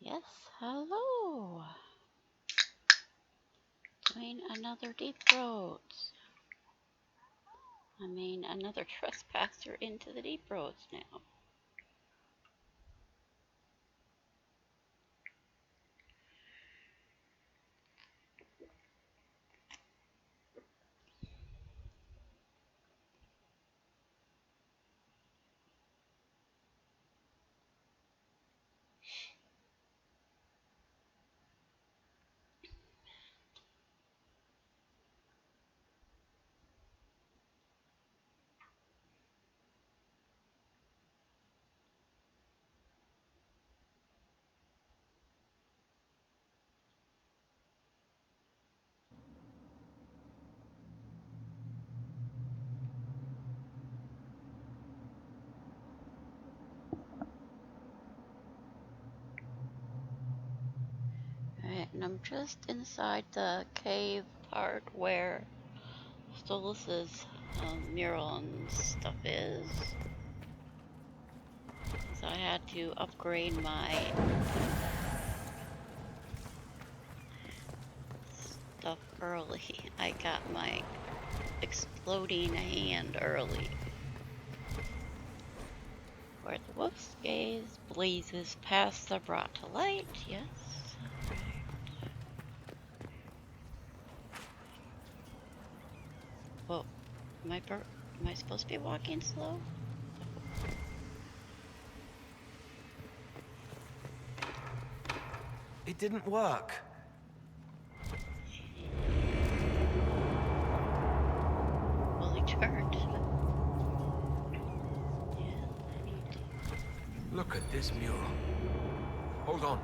Yes, hello. Doing another deep roads. Another trespasser into the deep roads now. Alright, and I'm just inside the cave part where Solas's mural and stuff is. So I had to upgrade my stuff early. I got my exploding hand early. Where the wolf's gaze blazes past the brought to light, yes. Whoa, am I supposed to be walking slow? It didn't work. Well, he turned. Yeah, I need to. Look at this mural. Hold on.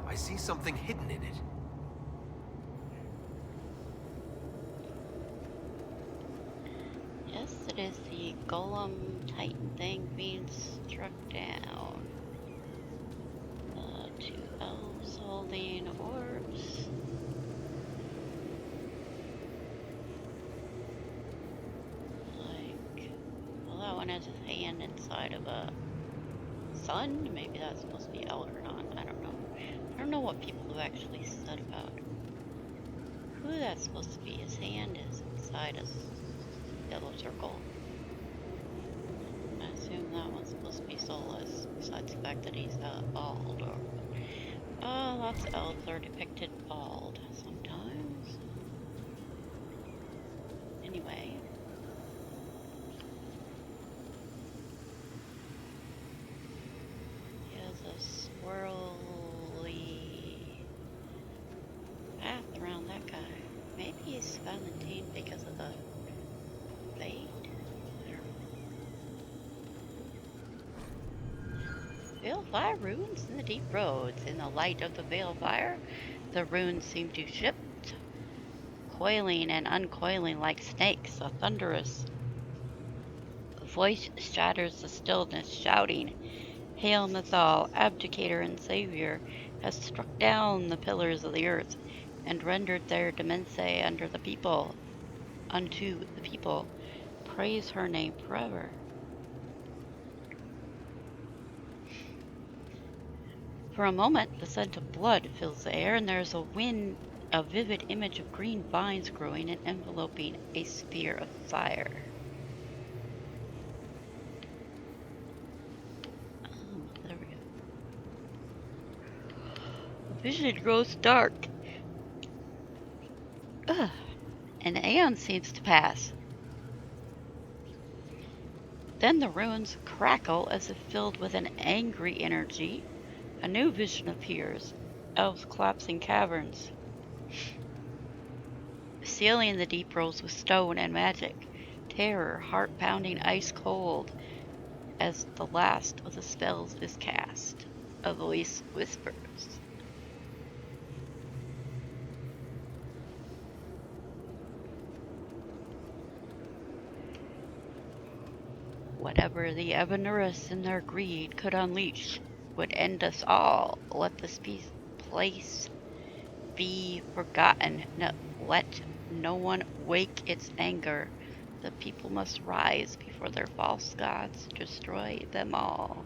I see something hidden in it. Yes, it is the golem titan thing being struck down. The two elves holding orbs. Well, that one has his hand inside of a sun. Maybe that's supposed to be Algernon. I don't know. I don't know what people have actually said about who that's supposed to be. His hand is inside a yellow circle. I assume that one's supposed to be Solas, besides the fact that he's bald. Lots of elves are depicted bald sometimes. Anyway. He has a swirly path around that guy. Maybe he's Valentine because of the fate? Veil fire runes in the deep roads. In the light of the veil fire, the runes seem to shift, coiling and uncoiling like snakes. A thunderous voice shatters the stillness, shouting, "Hail Nathal, abdicator and savior, has struck down the pillars of the earth, and rendered their demense unto the people. Praise her name forever." For a moment, the scent of blood fills the air, and there is a vivid image of green vines growing and enveloping a sphere of fire. There we go. The vision grows dark. An aeon seems to pass. Then the ruins crackle as if filled with an angry energy. A new vision appears. Elves collapsing caverns, sealing the deep roads with stone and magic. Terror, heart-pounding ice cold, as the last of the spells is cast. A voice whispers, "Whatever the Evanurus in their greed could unleash would end us all. Let this place be forgotten. Let no one wake its anger. The people must rise before their false gods destroy them all."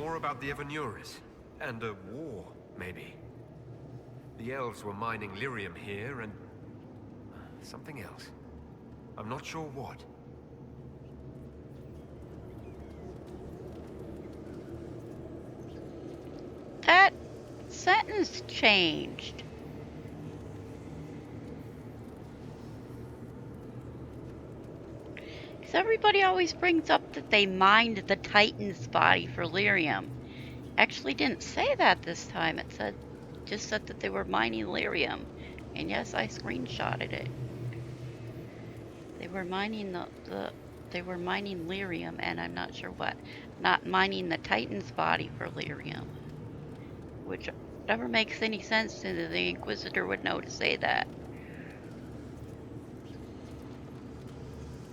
more about the Evanuris. And a war, maybe. The elves were mining lyrium here and... something else. I'm not sure what. That sentence changed. Because everybody always brings up that they mined the Titan's body for lyrium. Actually didn't say that this time. It just said that they were mining lyrium. And yes, I screenshotted it. They were mining they were mining lyrium, and I'm not sure what. Not mining the Titan's body for lyrium. Which never makes any sense to the Inquisitor would know to say that.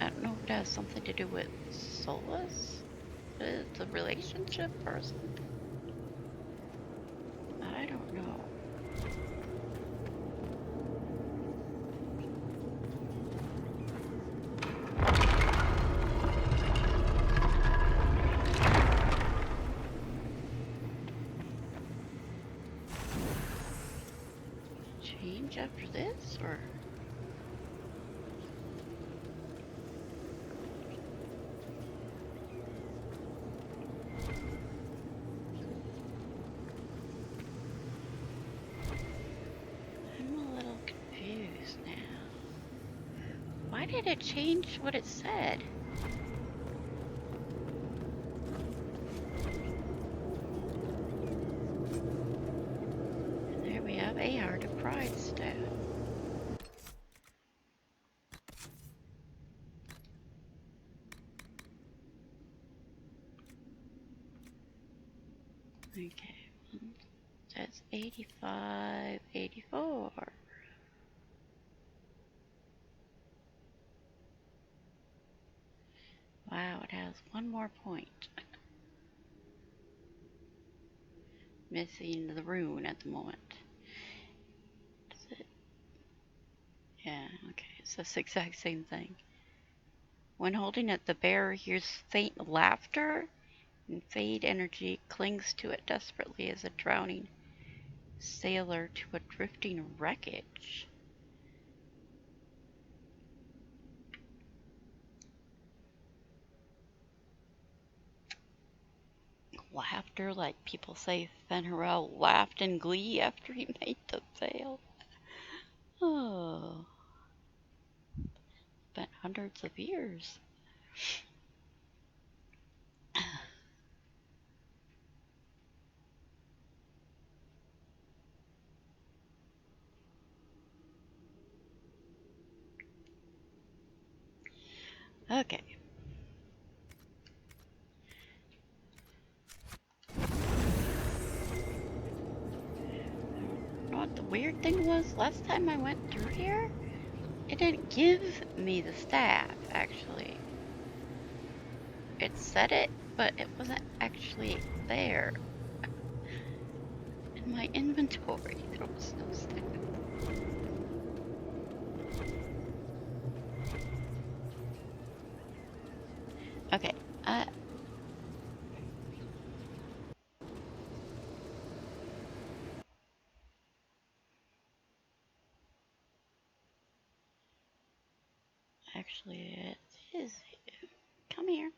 I don't know if it has something to do with Solas? It's a relationship or something? I don't know. Change after this, or? I'm a little confused now. Why did it change what it said? And there we have a Heart of Pride staff. Okay, that's 85, 84. Wow, it has one more point. Missing the rune at the moment. Is it? Yeah, okay, it's the exact same thing. When holding it, the bearer hears faint laughter, and fade energy clings to it desperately as a drowning sailor to a drifting wreckage. Laughter, like people say Fenrirel laughed in glee after he made the veil. Oh, been hundreds of years. Okay. You know what the weird thing was? Last time I went through here, it didn't give me the staff, actually. It said it, but it wasn't actually there in my inventory. There was no staff. Okay, actually it is. Come here.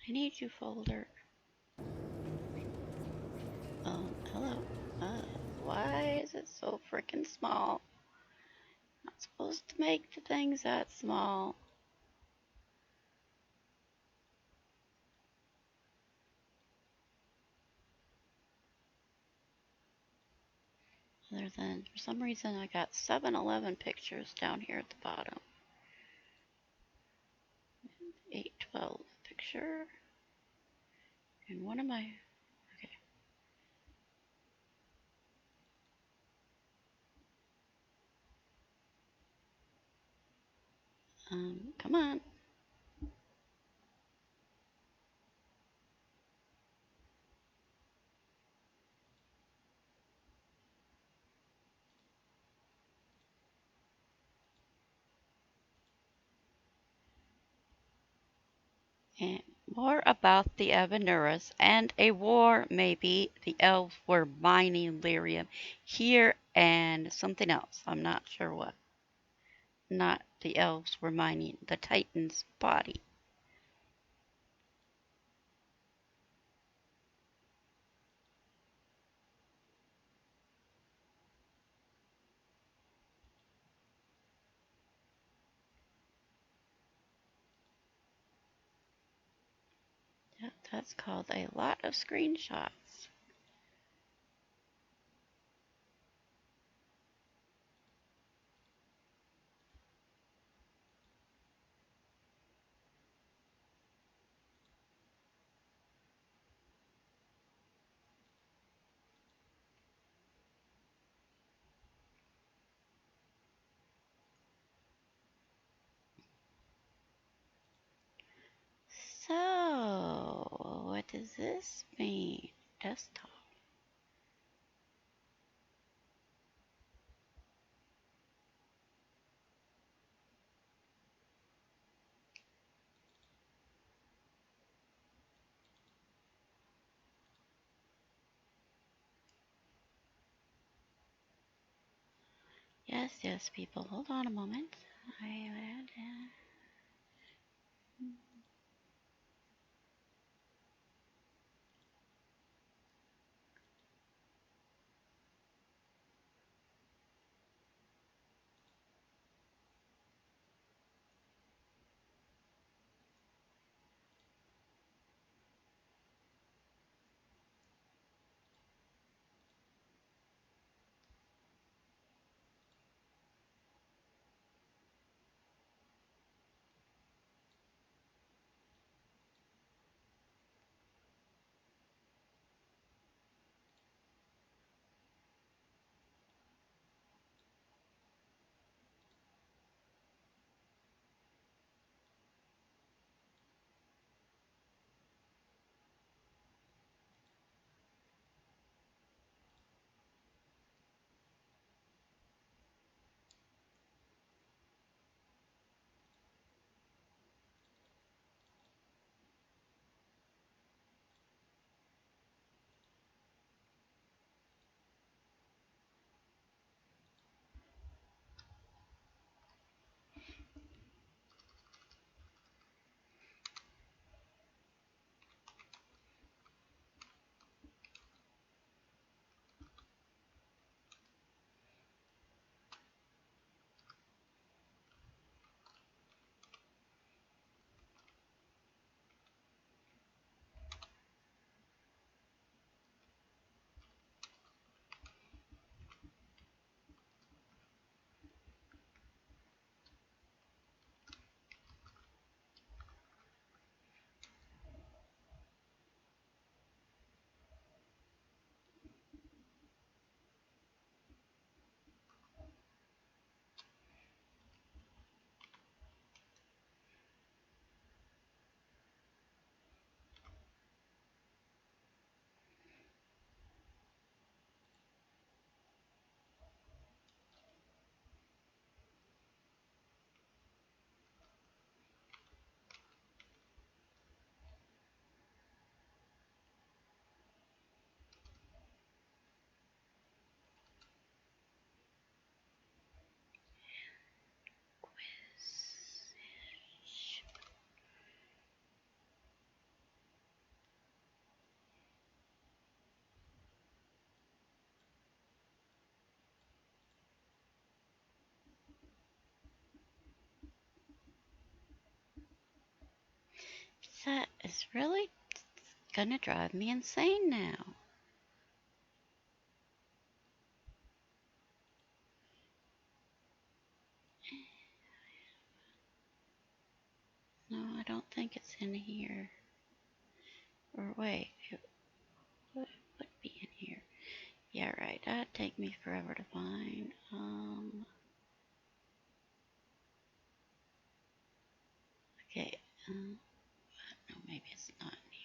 I need you, folder. Hello. Why is it so freaking small? Not supposed to make the things that small. Other than, for some reason, I got 7-Eleven pictures down here at the bottom. 8-12 picture. And one of my, okay. Come on. And More about the Evanuras and a war, maybe. The elves were mining lyrium here and something else. I'm not sure what. Not the elves were mining the Titan's body. That's called a lot of screenshots. So, what does this mean? Desktop. Yes, yes, people. Hold on a moment. That is really gonna drive me insane now. No, I don't think it's in here. Or wait, it would be in here. Yeah, right. That'd take me forever to find. Okay. No, maybe it's not in here.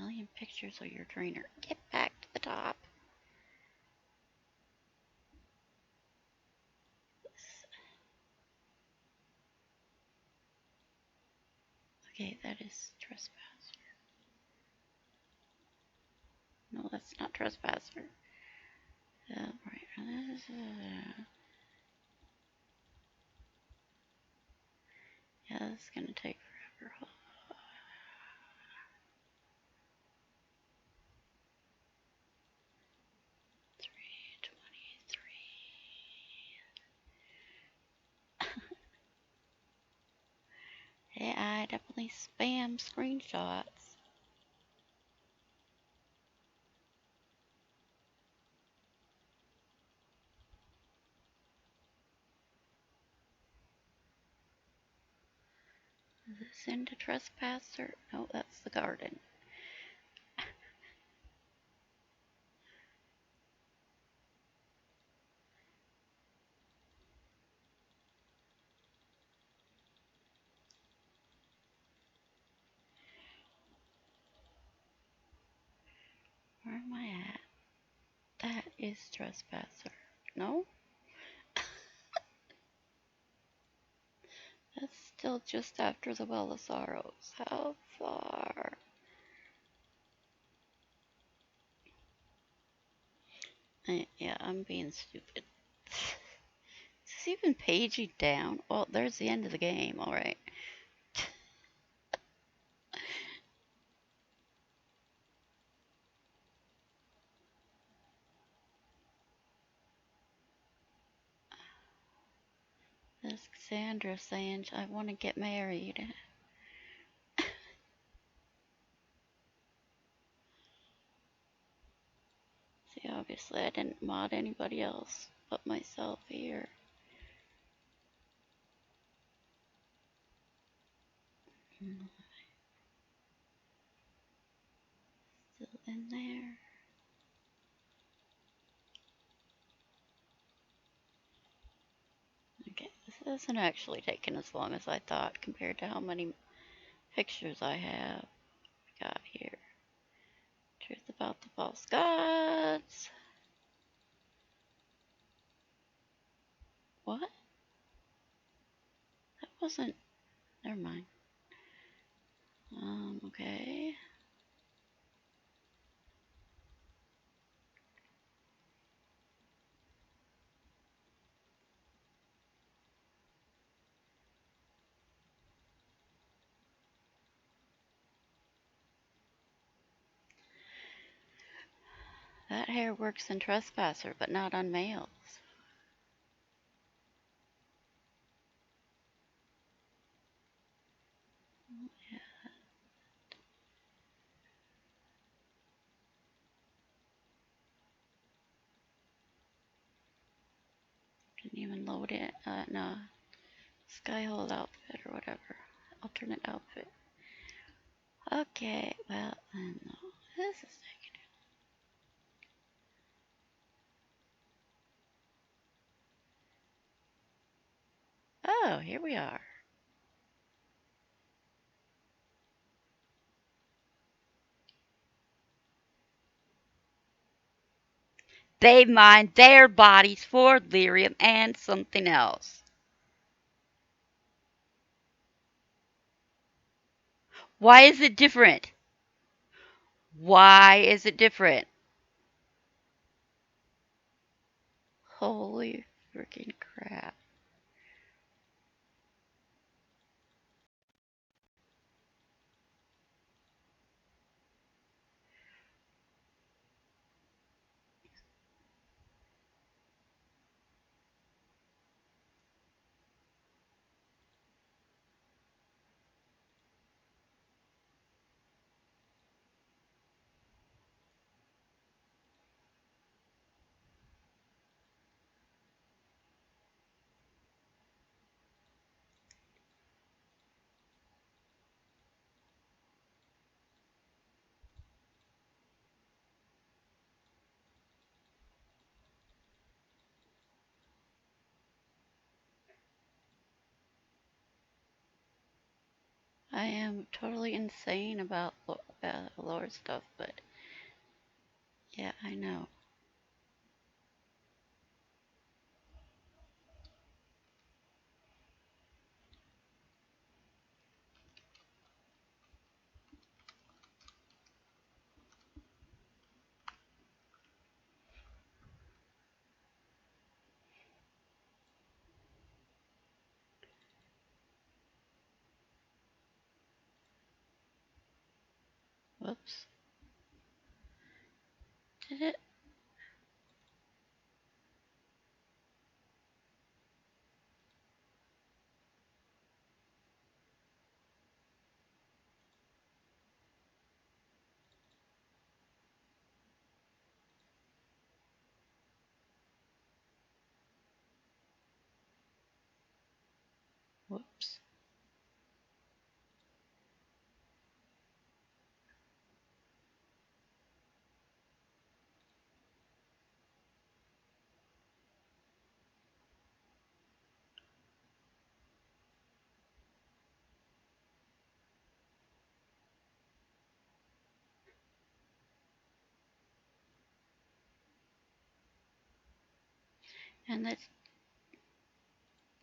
Million pictures of your trainer. Get back to the top. Okay, that is Trespasser. No, that's not Trespasser. Right. Yeah, this is gonna take forever. 3:23. Hey, I definitely spam screenshots. Is this into Trespasser? No, that's the garden. Where am I at? That is Trespasser. No? That's still just after the Well of Sorrows. How far? Yeah, I'm being stupid. Is this even paging down? Well, there's the end of the game, alright. There's Cassandra saying, I want to get married. See, obviously I didn't mod anybody else but myself here. Still in there. Okay, this isn't actually taking as long as I thought compared to how many pictures I have got here. Truth about the false gods. What? That wasn't. Never mind. Okay. That hair works in Trespasser, but not on males. Yeah, didn't even load it. No. Skyhold outfit or whatever. Alternate outfit. Okay, well, no. This is taking it. Oh, here we are. They mine their bodies for lyrium and something else. Why is it different? Why is it different? Holy freaking crap. I am totally insane about lore stuff, but yeah, I know. did it? Whoops. And it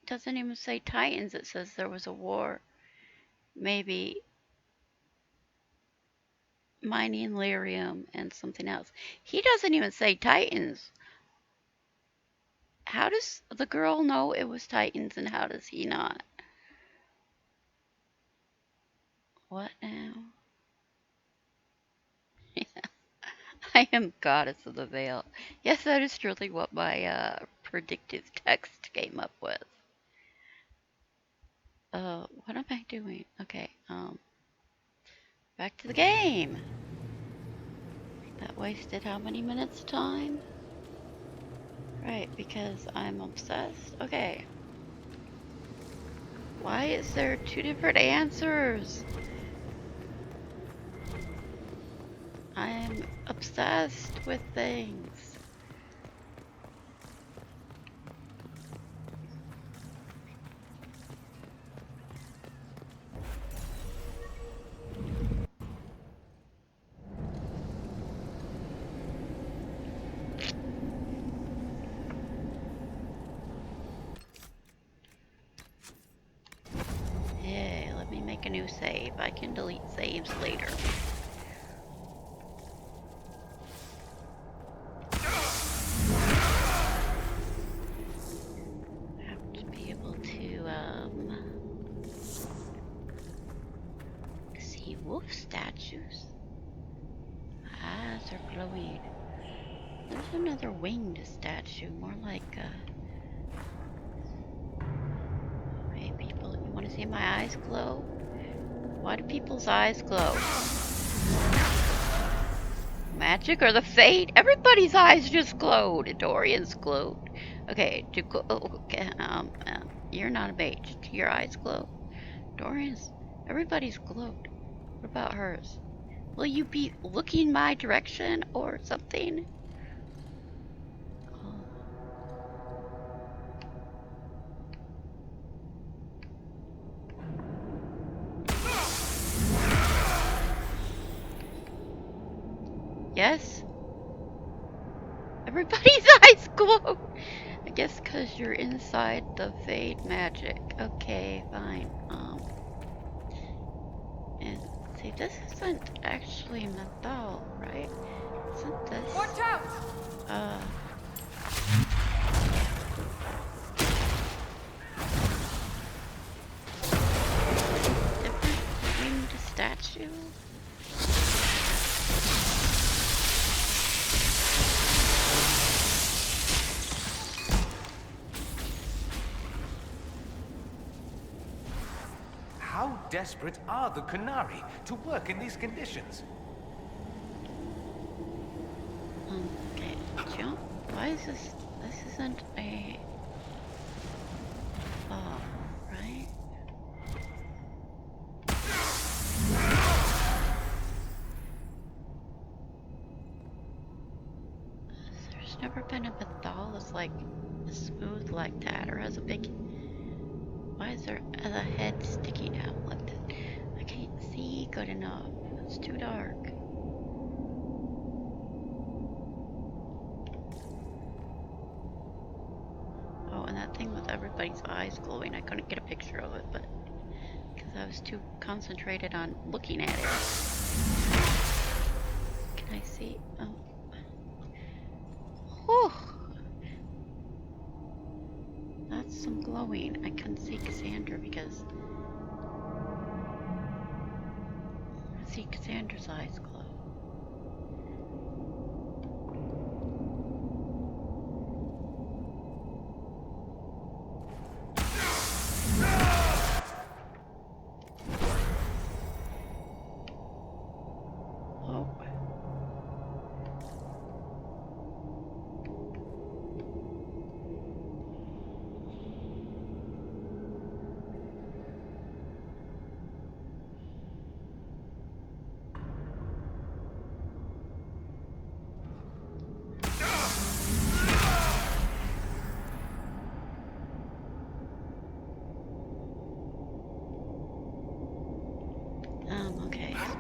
doesn't even say Titans. It says there was a war. Maybe mining lyrium and something else. He doesn't even say Titans. How does the girl know it was Titans and how does he not? What now? I am goddess of the veil. Yes, that is truly what my predictive text came up with. What am I doing? Okay, back to the game. That wasted how many minutes time? Right, because I'm obsessed. Okay. Why is there two different answers? I'm obsessed with things. Yeah, let me make a new save. I can delete saves later. Have to be able to see wolf statues. Eyes are glowing. There's another winged statue, more like hey people, you want to see my eyes glow? Why do people's eyes glow? Magic or the fate? Everybody's eyes just glowed. Dorian's glowed. Okay, okay, you're not a mage. Do your eyes glow? Dorian's, everybody's glowed. What about hers? Will you be looking my direction or something? Oh. Yes? Everybody's eyes glow. I guess because you're inside the Fade magic. Okay, fine. And see, this isn't actually menthol, right? Isn't this? Watch out! Different winged statue? How desperate are the Qunari to work in these conditions? Okay, jump. Why is this? This isn't a fall, right? There's never been a menthol that's like smooth like that, or has a big. Why is there a head sticking out like that? I can't see good enough. It's too dark. Oh, and that thing with everybody's eyes glowing, I couldn't get a picture of it, but because I was too concentrated on looking at it. Can I see? Oh. Whew. That's some glowing. I couldn't see Cassandra because I see Cassandra's eyes glow.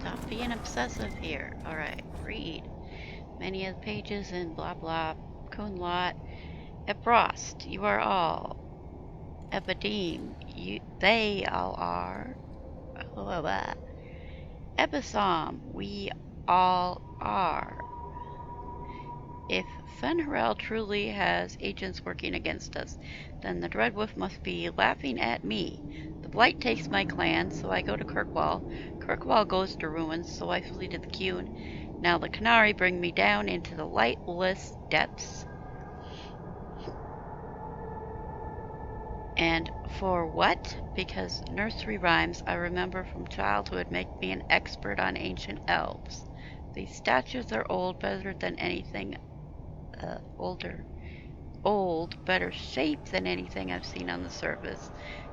Stop being obsessive here. Alright, read. Many of the pages in blah blah. Kunlot. Ebrost, you are all. Epidim, they all are. Blah, blah. Episom, we all are. If Fenrirel truly has agents working against us, then the Dreadwolf must be laughing at me. The Blight takes my clan, so I go to Kirkwall. Kirkwall goes to ruins, so I flee to the Cune. Now the Canary bring me down into the lightless depths. And for what? Because nursery rhymes I remember from childhood make me an expert on ancient elves. These statues are old, better than anything better shaped than anything I've seen on the surface.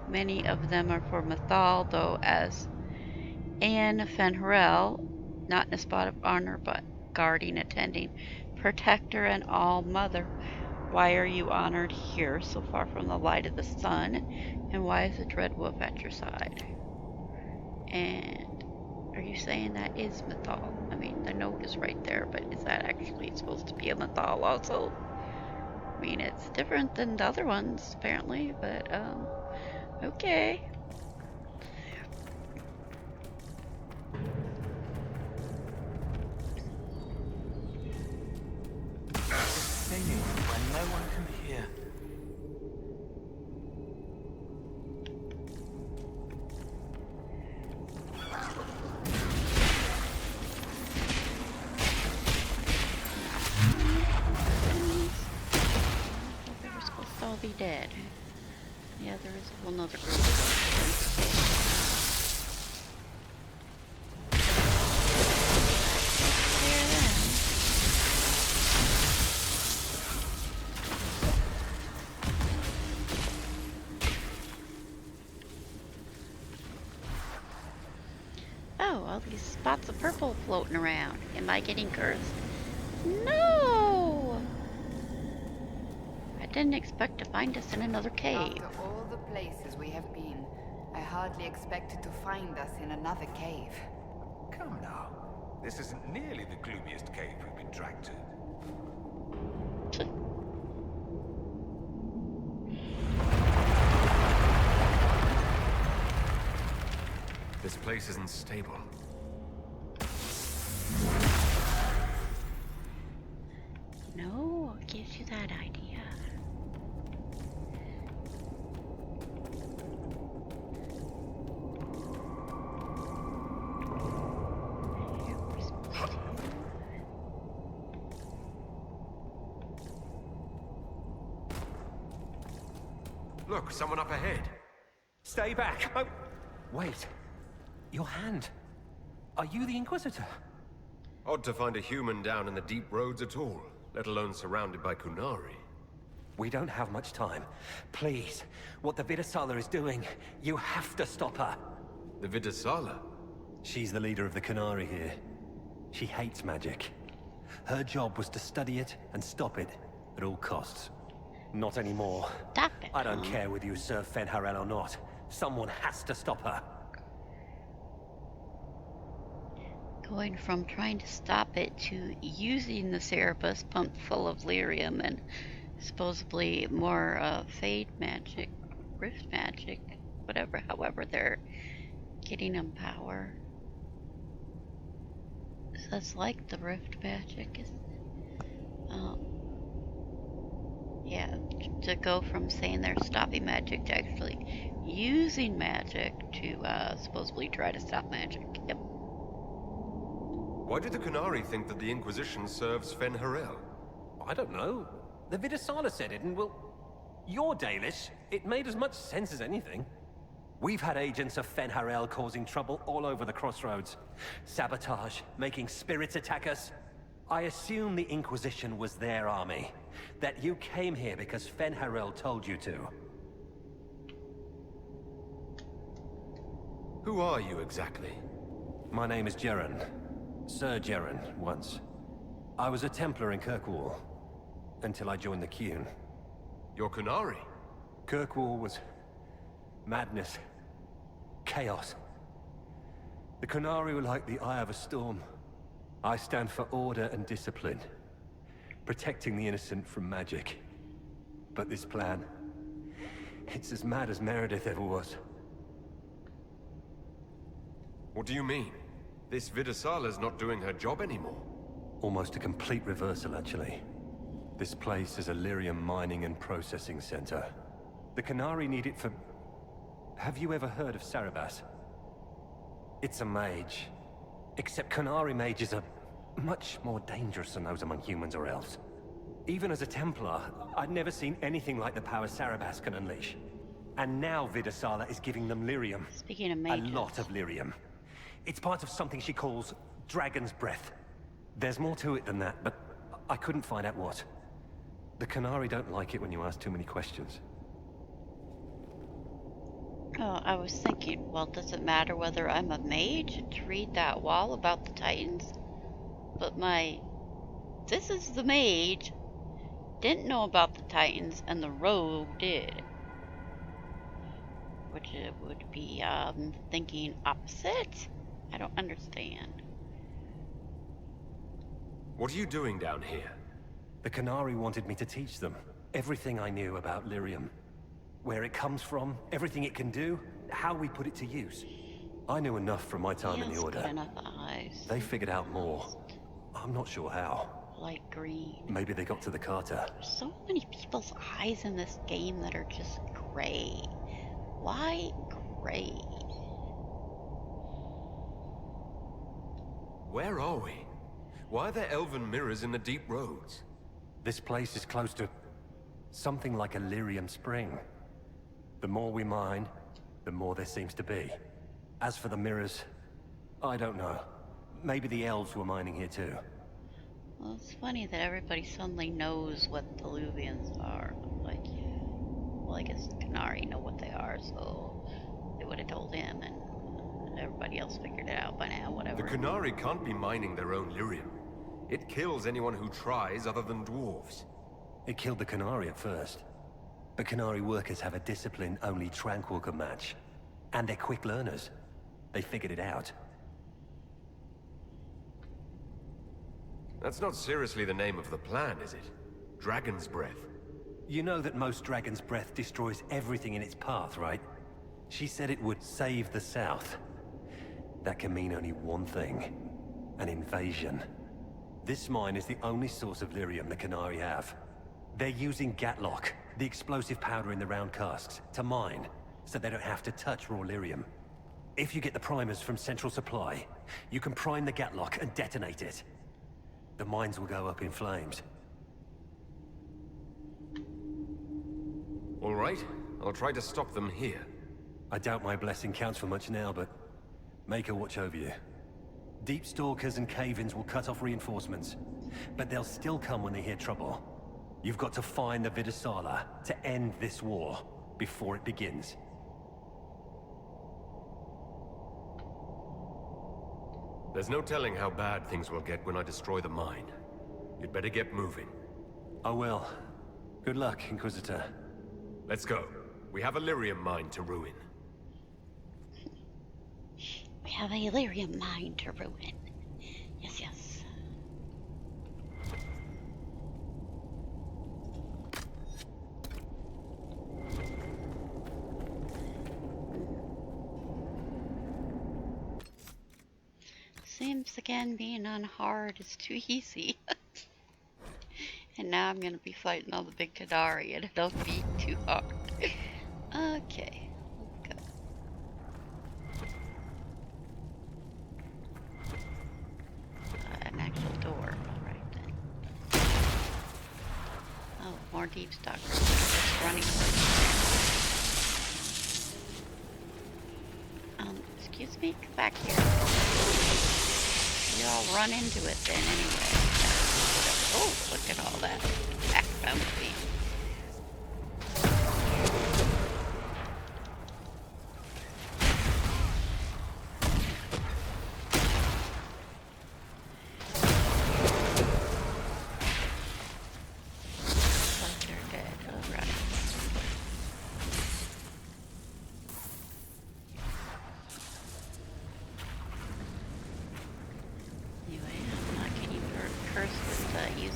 Many of them are for Mythal, though, as Anne Fenrirel, not in a spot of honor, but guarding, attending, protector, and all mother. Why are you honored here, so far from the light of the sun? And why is a Dreadwolf at your side? And are you saying that is Mythal? I mean, the note is right there, but is that actually supposed to be a Mythal also? I mean, it's different than the other ones, apparently, but, okay. Singing when no one can hear. They were supposed to all be dead. Yeah, there is a whole nother group. Oh, all these spots of purple floating around. Am I getting cursed? No! I didn't expect to find us in another cave. After all the places we have been, I hardly expected to find us in another cave. Come now. This isn't nearly the gloomiest cave we've been dragged to. This place isn't stable. No, what gives you that idea? Look, someone up ahead. Stay back! Oh, wait. Your hand. Are you the Inquisitor? Odd to find a human down in the deep roads at all, let alone surrounded by Kunari. We don't have much time. Please, what the Vidasala is doing, you have to stop her. The Vidasala? She's the leader of the Canary here. She hates magic. Her job was to study it and stop it at all costs. Not anymore. Stop it. I don't care whether you serve Fenrirel or not. Someone has to stop her. Going from trying to stop it to using the Cerebus pumped full of lyrium and supposedly more fade magic, rift magic, whatever, however they're getting them power. So that's like the rift magic, isn't it? Yeah, to go from saying they're stopping magic to actually using magic to supposedly try to stop magic. Yep. Why do the Kunari think that the Inquisition serves Fenrirel? I don't know. The Vidasala said it, and well, you're Dalish. It made as much sense as anything. We've had agents of Fenrirel causing trouble all over the crossroads. Sabotage, making spirits attack us. I assume the Inquisition was their army. That you came here because Fenrirel told you to. Who are you exactly? My name is Jeren. Sir Jeren, once. I was a Templar in Kirkwall. Until I joined the Cune. You're Kunari? Kirkwall was... madness. Chaos. The Qunari were like the eye of a storm. I stand for order and discipline, protecting the innocent from magic. But this plan, it's as mad as Meredith ever was. What do you mean? This Vidasala's not doing her job anymore. Almost a complete reversal, actually. This place is a lyrium mining and processing center. The Qunari need it for... Have you ever heard of Sarabas? It's a mage. Except Qunari mages are much more dangerous than those among humans or elves. Even as a Templar, I'd never seen anything like the power Sarabas can unleash. And now Vidasala is giving them lyrium. Speaking of mages. A lot of lyrium. It's part of something she calls Dragon's Breath. There's more to it than that, but I couldn't find out what. The Qunari don't like it when you ask too many questions. Oh, I was thinking, well, does it matter whether I'm a mage to read that wall about the Titans? But this is the mage, didn't know about the Titans, and the rogue did. Which it would be, thinking opposite? I don't understand. What are you doing down here? The Qunari wanted me to teach them everything I knew about lyrium. Where it comes from, everything it can do, how we put it to use. I knew enough from my time in the Order. Got enough eyes. They figured out more. I'm not sure how. Light green. Maybe they got to the Carter. So many people's eyes in this game that are just gray. Why gray? Where are we? Why are there elven mirrors in the deep roads? This place is close to something like a lyrium spring. The more we mine, the more there seems to be. As for the mirrors, I don't know. Maybe the elves were mining here too. Well, it's funny that everybody suddenly knows what the Luvians are. Like, well, I guess the Qunari know what they are, so they would have told him, and everybody else figured it out by now, whatever. The Qunari can't be mining their own lyrium. It kills anyone who tries other than dwarves. It killed the Qunari at first. But Qunari workers have a discipline only Tranquil can match. And they're quick learners. They figured it out. That's not seriously the name of the plan, is it? Dragon's Breath. You know that most Dragon's Breath destroys everything in its path, right? She said it would save the South. That can mean only one thing. An invasion. This mine is the only source of lyrium the Qunari have. They're using Gatlock, the explosive powder in the round casks, to mine, so they don't have to touch raw lyrium. If you get the primers from Central Supply, you can prime the Gatlock and detonate it. The mines will go up in flames. All right, I'll try to stop them here. I doubt my blessing counts for much now, but make her watch over you. Deep Stalkers and Cave-ins will cut off reinforcements, but they'll still come when they hear trouble. You've got to find the Vidasala to end this war before it begins. There's no telling how bad things will get when I destroy the mine. You'd better get moving. I will. Good luck, Inquisitor. Let's go. We have a lyrium mine to ruin. We have a lyrium mine to ruin. Yes, yes. Seems again being on hard is too easy. And now I'm gonna be fighting all the big Qunari and it'll be too hard. Okay, let's go. An actual door, alright then. Oh, more deep stalkers. Just running. Excuse me, come back here. You all run into it then anyway. Oh, look at all that back bouncy. Like they're dead already.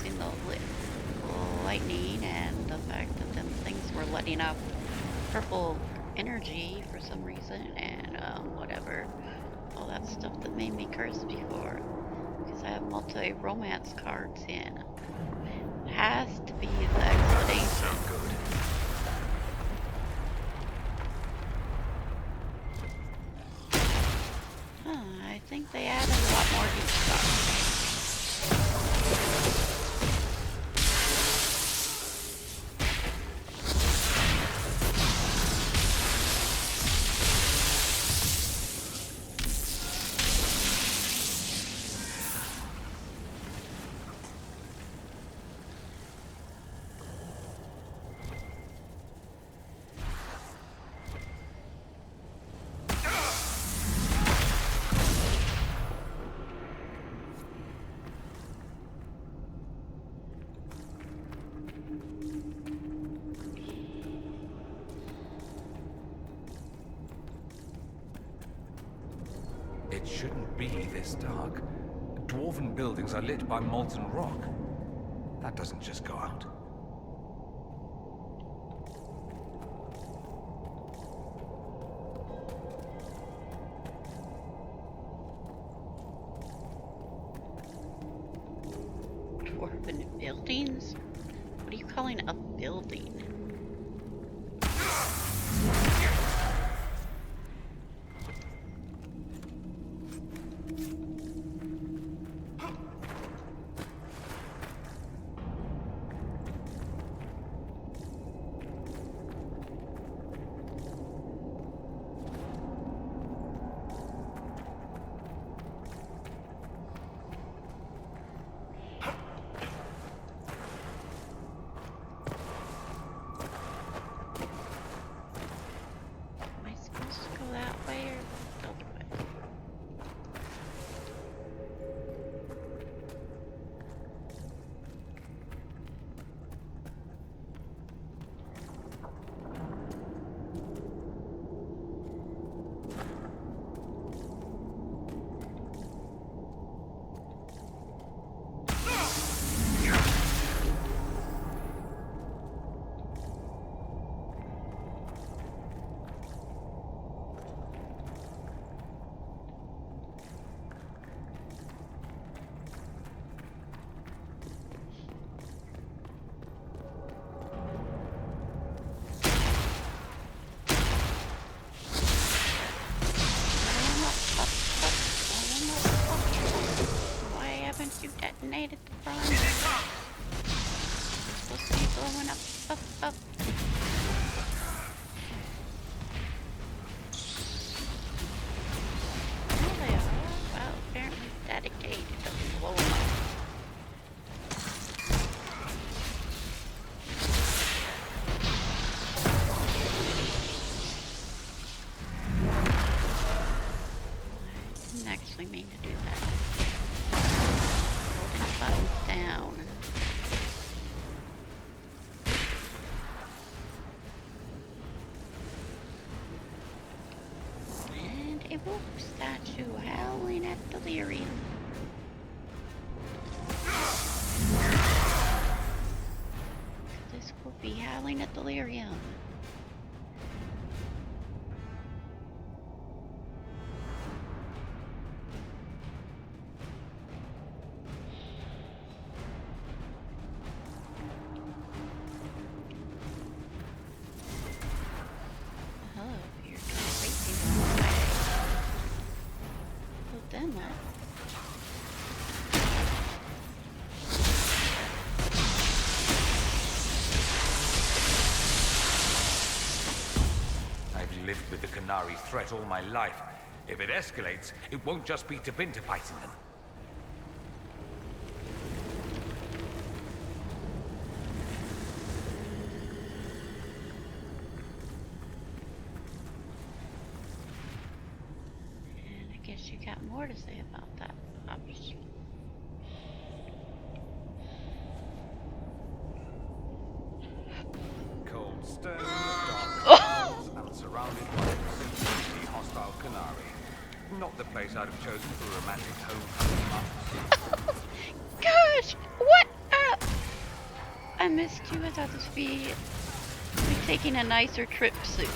using the lightning and the fact that them things were letting off purple energy for some reason, and whatever. All that stuff that made me curse before. Because I have multi-romance cards in. Has to be the explanation. Good. I think they added a lot more new stuff. It shouldn't be this dark. Dwarven buildings are lit by molten rock. That doesn't just go out. Dwarven buildings? What are you calling a building? You detonated the front. It's supposed to be blowing up. There they are. Well, apparently dedicated to blow them up. I didn't actually mean to do that. Buttons down. And a wolf statue howling at delirium. This will be howling at delirium. Then what? I've lived with the Canary threat all my life. If it escalates, it won't just be to fighting them. You got more to say about that, obviously. Cold stone, dark walls, and surrounded by a completely hostile Canary. Not the place I'd have chosen for a romantic homecoming month. Gosh, what? I missed you. I thought this would be taking a nicer trip soon.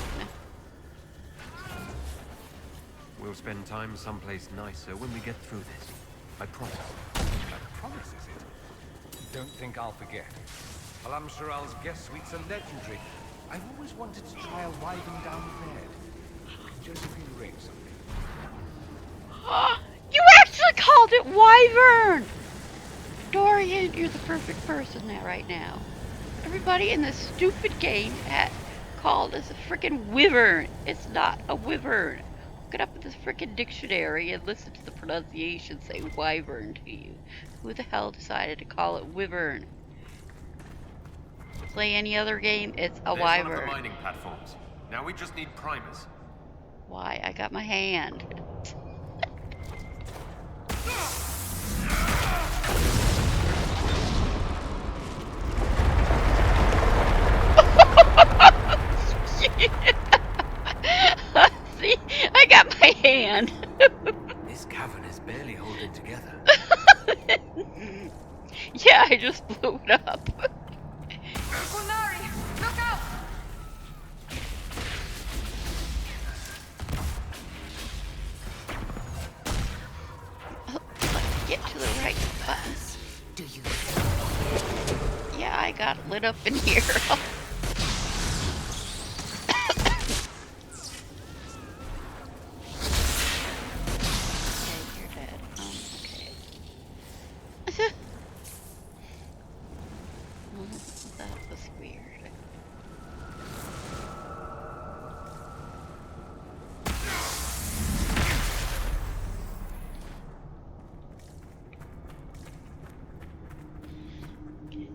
We'll spend time someplace nicer when we get through this. I promise. That promise, is it? Don't think I'll forget. Alam Shiral's guest suites are legendary. I've always wanted to try a wyvern down bed. Josephine arrange something. You actually called it wyvern! Dorian, you're the perfect person there right now. Everybody in this stupid game called as a freaking wyvern. It's not a wyvern. Look it up in this freaking dictionary and listen to the pronunciation say wyvern to you. Who the hell decided to call it wyvern? Play any other game, it's a There's wyvern. one of the mining platforms. Now we just need primers. Why? I got my hand. See, I got my hand. This cavern is barely holding together. Yeah, I just blew it up. Kunari, look out! Let's get to the right button. Do you? Yeah, I got lit up in here. Okay, you're dead. Okay. That was weird.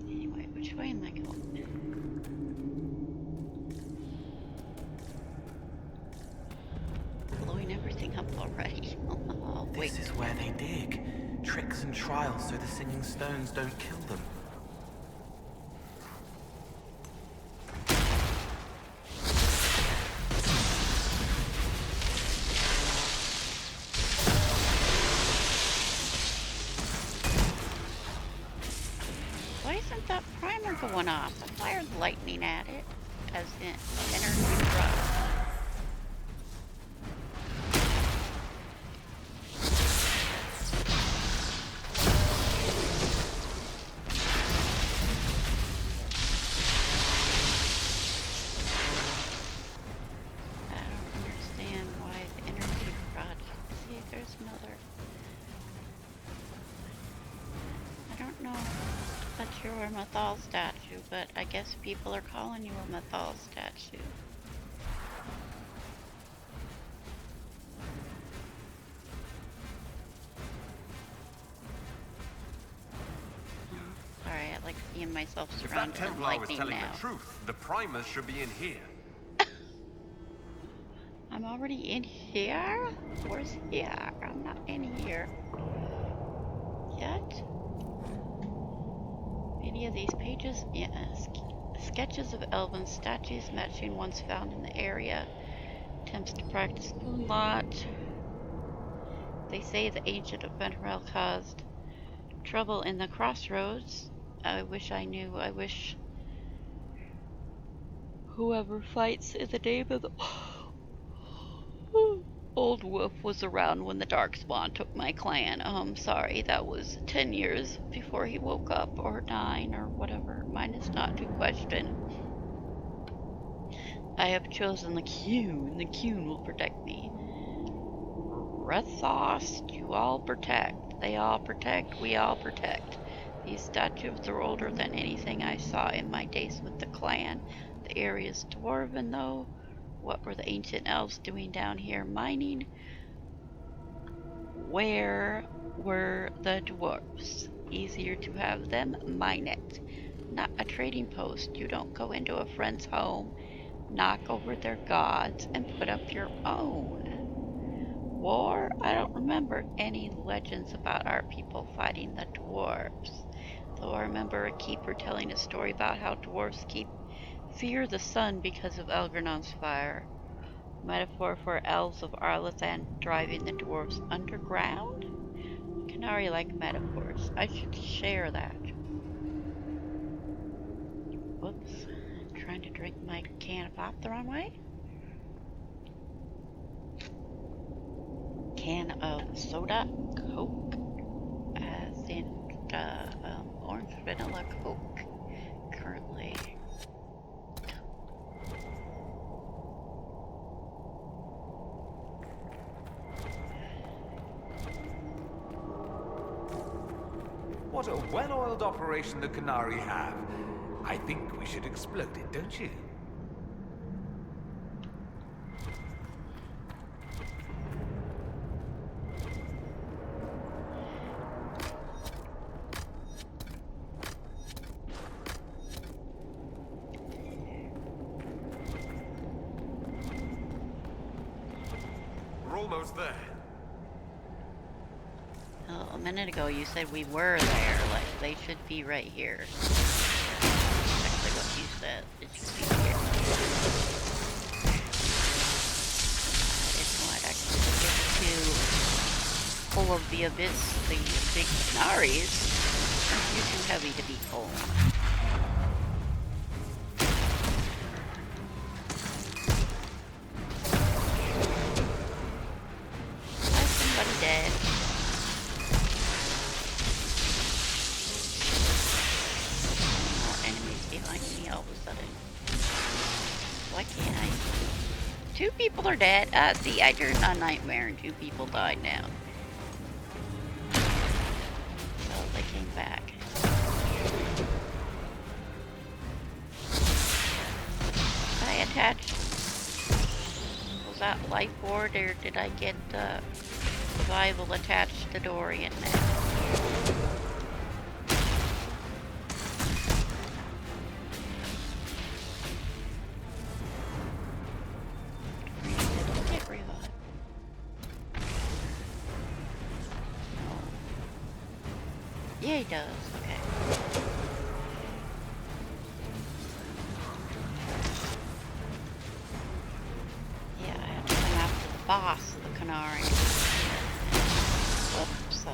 Anyway, which way am I going? Blowing everything up already. Oh, wait. This is where they dig. Tricks and trials so the singing stones don't kill them. Why isn't that primer going off? I fired lightning at it as in energy drop. I don't understand why the energy rod. See, there's another. I don't know that you're a Mathal statue, but I guess people are calling you a Mathal statue. Sorry, I like seeing myself If that surrounded in Templar was lightning telling now. the truth, the primers should be in here. I'm already in here? Where's here? I'm not in here yet. Any of these pages? Yes. Sketches of elven statues matching ones found in the area. Attempts to practice moonlight. They say the ancient of Benrel caused trouble in the crossroads. I wish I knew. I wish whoever fights in the name of the Old Wolf was around when the Darkspawn took my clan. Sorry, that was 10 years before he woke up, or 9, or whatever. Mine is not to question. I have chosen the Qun, and the Qun will protect me. Rethost, you all protect. They all protect, we all protect. These statues are older than anything I saw in my days with the clan. The area is dwarven, though. What were the ancient elves doing down here mining? Where were the dwarves? Easier to have them mine it. Not a trading post. You don't go into a friend's home, knock over their gods, and put up your own. War? I don't remember any legends about our people fighting the dwarves. Though I remember a keeper telling a story about how dwarves fear the sun because of Elgernon's fire. Metaphor for elves of Arlathan driving the dwarves underground? Canary like metaphors. I should share that. Whoops. I'm trying to drink my can of pop the wrong way. Can of soda Coke, as in orange vanilla Coke, currently. What a well-oiled operation the Canary have. I think we should explode it, don't you? We're almost there. Oh, a minute ago you said we were there, like they should be right here. Exactly what you said. It should be here. It's not actually get to full of the abyss, the big Canaries. You're too heavy to be full. Is somebody dead? More enemies behind me all of a sudden. Why can't I? 2 people are dead. See, I turned on Nightmare and 2 people died now. So they came back. I attached. Was that life board or did I get survival attached to Dorian now? Get revived. Yeah, he does. Okay. Yeah, I have to come after the boss, the Canary. Whoops. On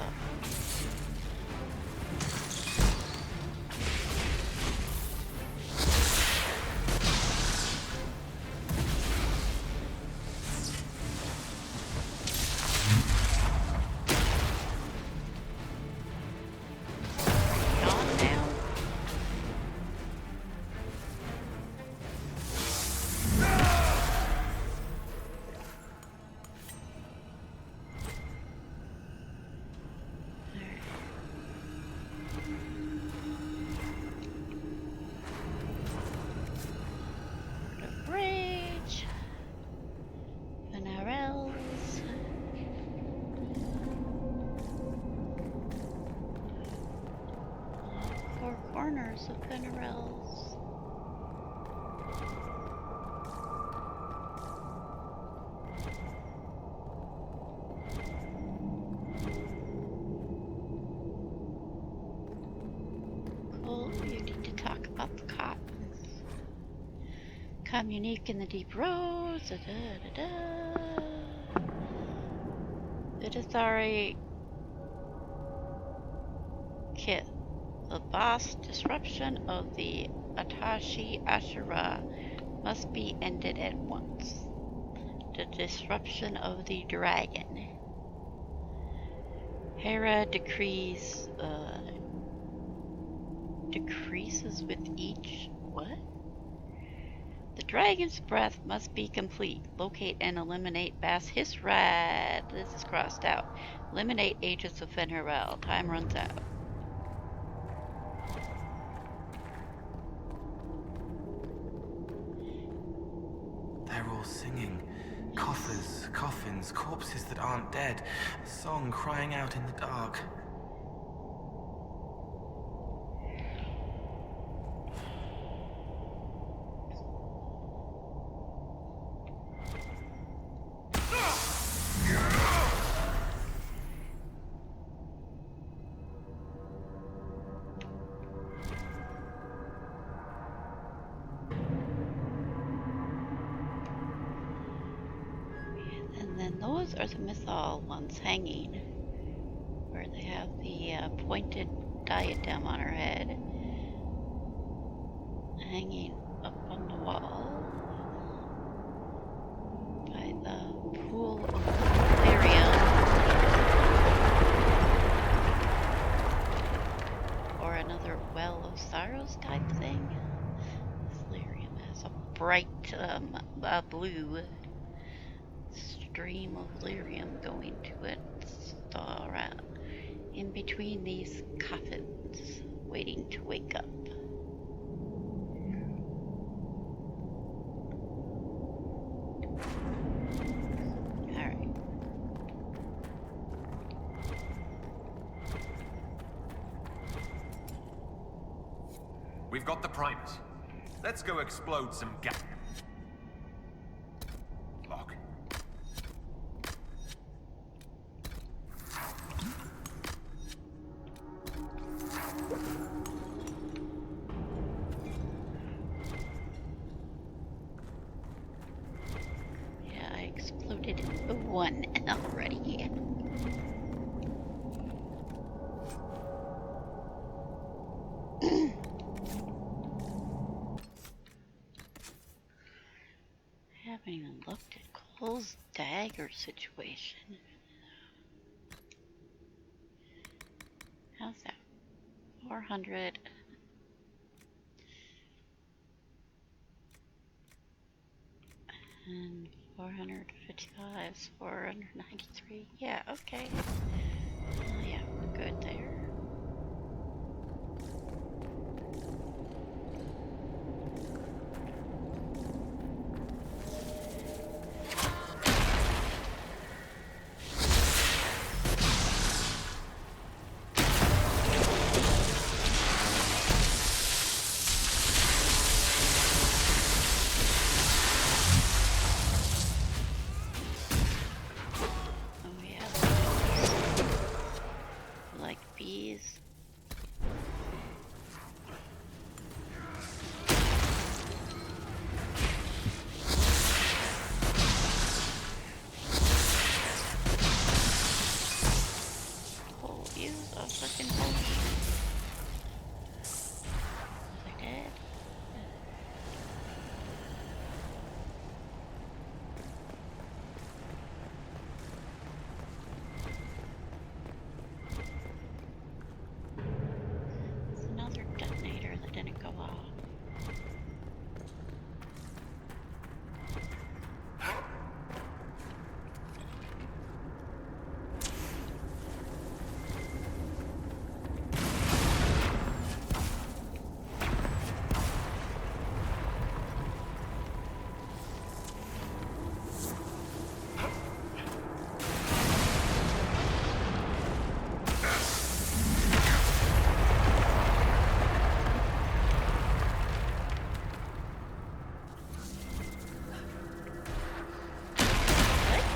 now. The bridge. Vanarels. Four corners of Vanarels. Cool, you need to talk about the cop. Communique in the deep roads. Da, da, da, da. Vidithari Kit. The boss disruption of the Atashi Ashura must be ended at once. The disruption of the dragon. Hera decreases with each. What? The dragon's breath must be complete. Locate and eliminate Bass Hisrad. This is crossed out. Eliminate agents of Fenrirel. Time runs out. They're all singing. Coffers, coffins, corpses that aren't dead. A song crying out in the dark. And then those are the Mythal ones hanging, where they have the pointed diadem on her head. hanging up on the wall by the pool of lyrium. Or another well of sorrows type thing. This lyrium has a bright blue stream of lyrium going to it. Alright. In between these coffins, waiting to wake up. Alright. We've got the primers. Let's go explode some gas. Lock. Yeah, I exploded one already. Haven't even looked at Cole's dagger situation. How's that? 400. And 455 is 493. Yeah, okay. Yeah, we're good there.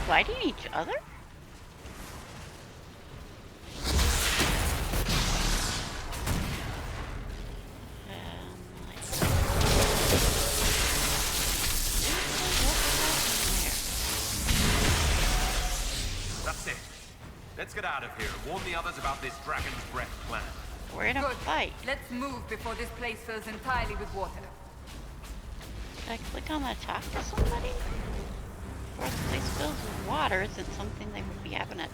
Fighting each other? That's it. Let's get out of here and warn the others about this Dragon's Breath plan. We're in a fight. Let's move before this place fills entirely with water. Should I click on the top to somebody? Or if the place fills with water, is it something they would be having it?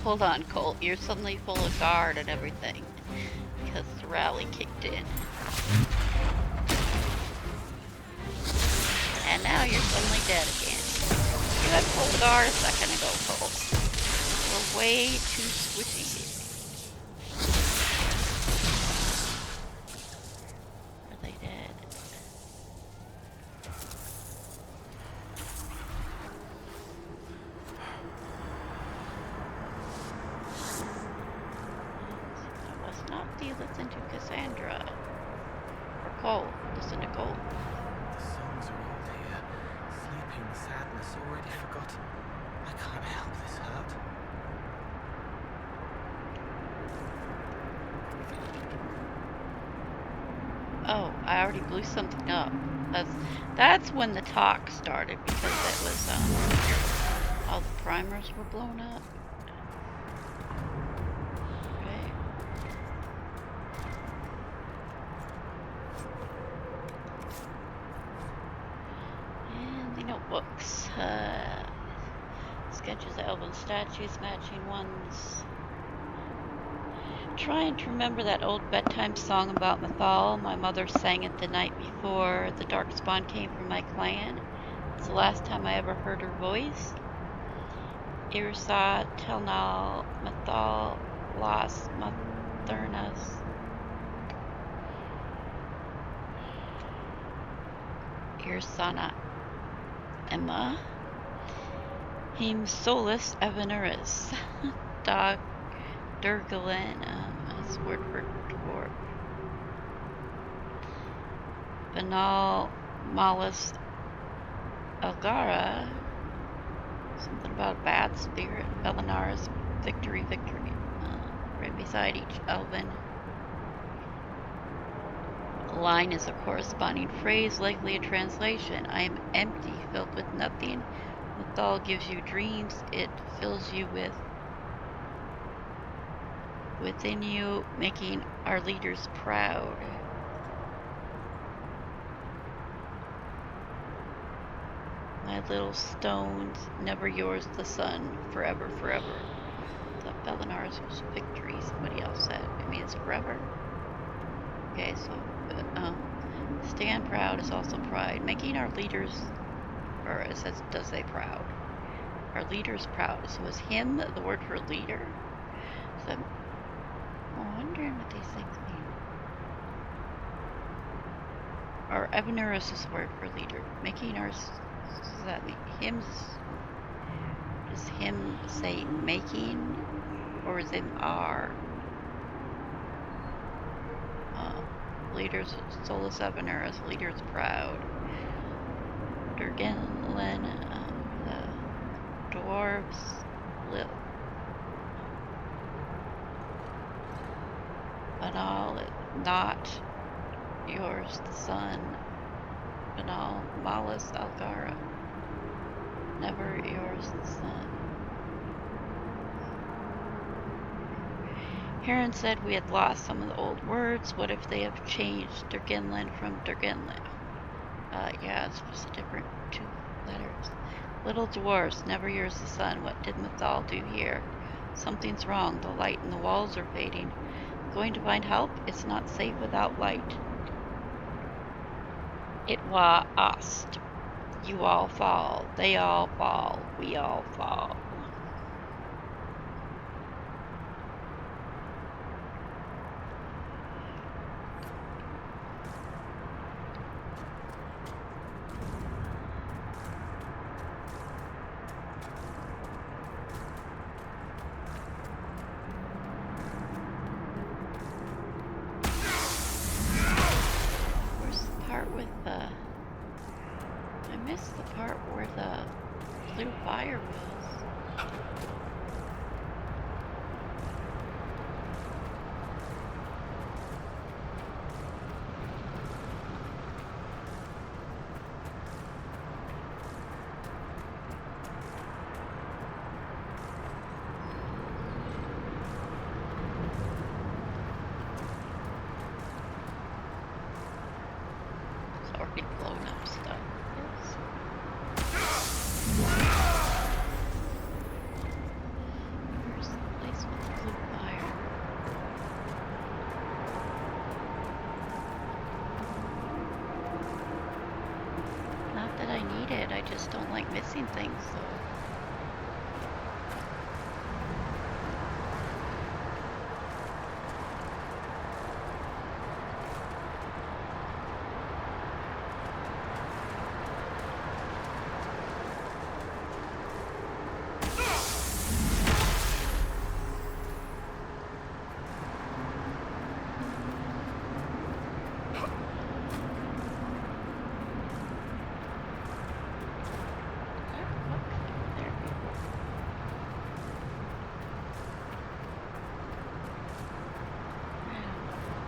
Hold on, Colt. You're suddenly full of guard and everything. Because the rally kicked in. And now you're suddenly dead again. You had full guard a second ago, Colt. You're way too squishy. Are they dead? That was not the listen to Cassandra. Or Cole. Listen to Cole. The songs are all here. Sleeping sadness already forgotten. I can't help this hurt. Oh, I already blew something up. That's when the talk started, because it was all the primers were blown up. Okay. Elven statues matching ones. Trying to remember that old bedtime song about Mathal. My mother sang it the night before the Darkspawn came from my clan. It's the last time I ever heard her voice. Irsa Telnal Mathal Las Mathernas. Irsana Emma. Him Solus Evanuris. Dog Durgalin, that's word for dwarf. Banal Malus Elgara. Something about a bad spirit. Belinara's victory, victory. Right beside each elven line is a corresponding phrase, likely a translation. I am empty, filled with nothing. Mathal gives you dreams, it fills you within you, making our leaders proud. My little stones, never yours the sun, forever, forever. The Belinars was victory, somebody else said. It means forever. Okay, so stand proud is also pride. Making our leaders, or it says, does say proud. Our leaders proud. So is him the word for leader? So I'm wondering what these things mean. Or Evanurus is the word for leader. Making our, does that mean him? Does him say making, or is him are? Leaders, Solus Evanurus, leaders proud. Durgenlin, the dwarves, Banal, not yours, the sun. Banal, Malus Algara, never yours, the sun. Heron said we had lost some of the old words. What if they have changed Durgenlin from Durgenlin? Yeah, it's just a different 2 letters. Little dwarfs, never yours the sun. What did Mathal do here? Something's wrong. The light in the walls are fading. Going to find help? It's not safe without light. It wa ast. You all fall. They all fall. We all fall. Where's the part with the... I missed the part where the blue fire was. It's already blown up stuff. Where's the place with the blue fire? Not that I need it, I just don't like missing things, so...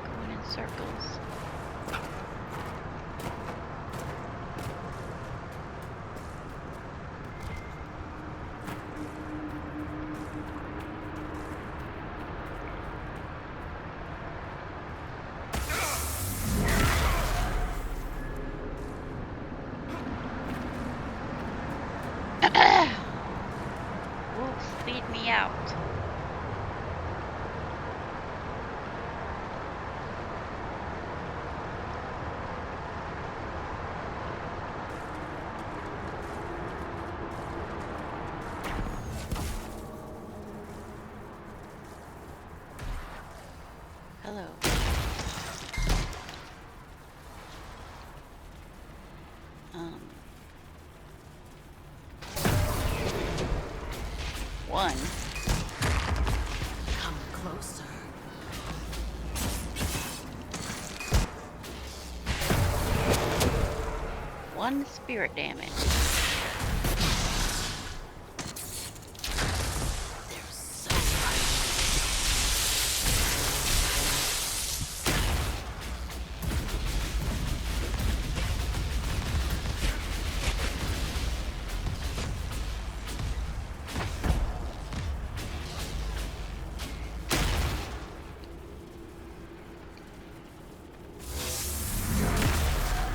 Going in circles. Wolf. Fade me out. Hello. One. Come closer. One spirit damage. There's so much.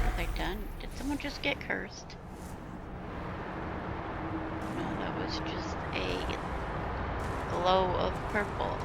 Are they done? Did someone just get cursed? No, that was just a glow of purple.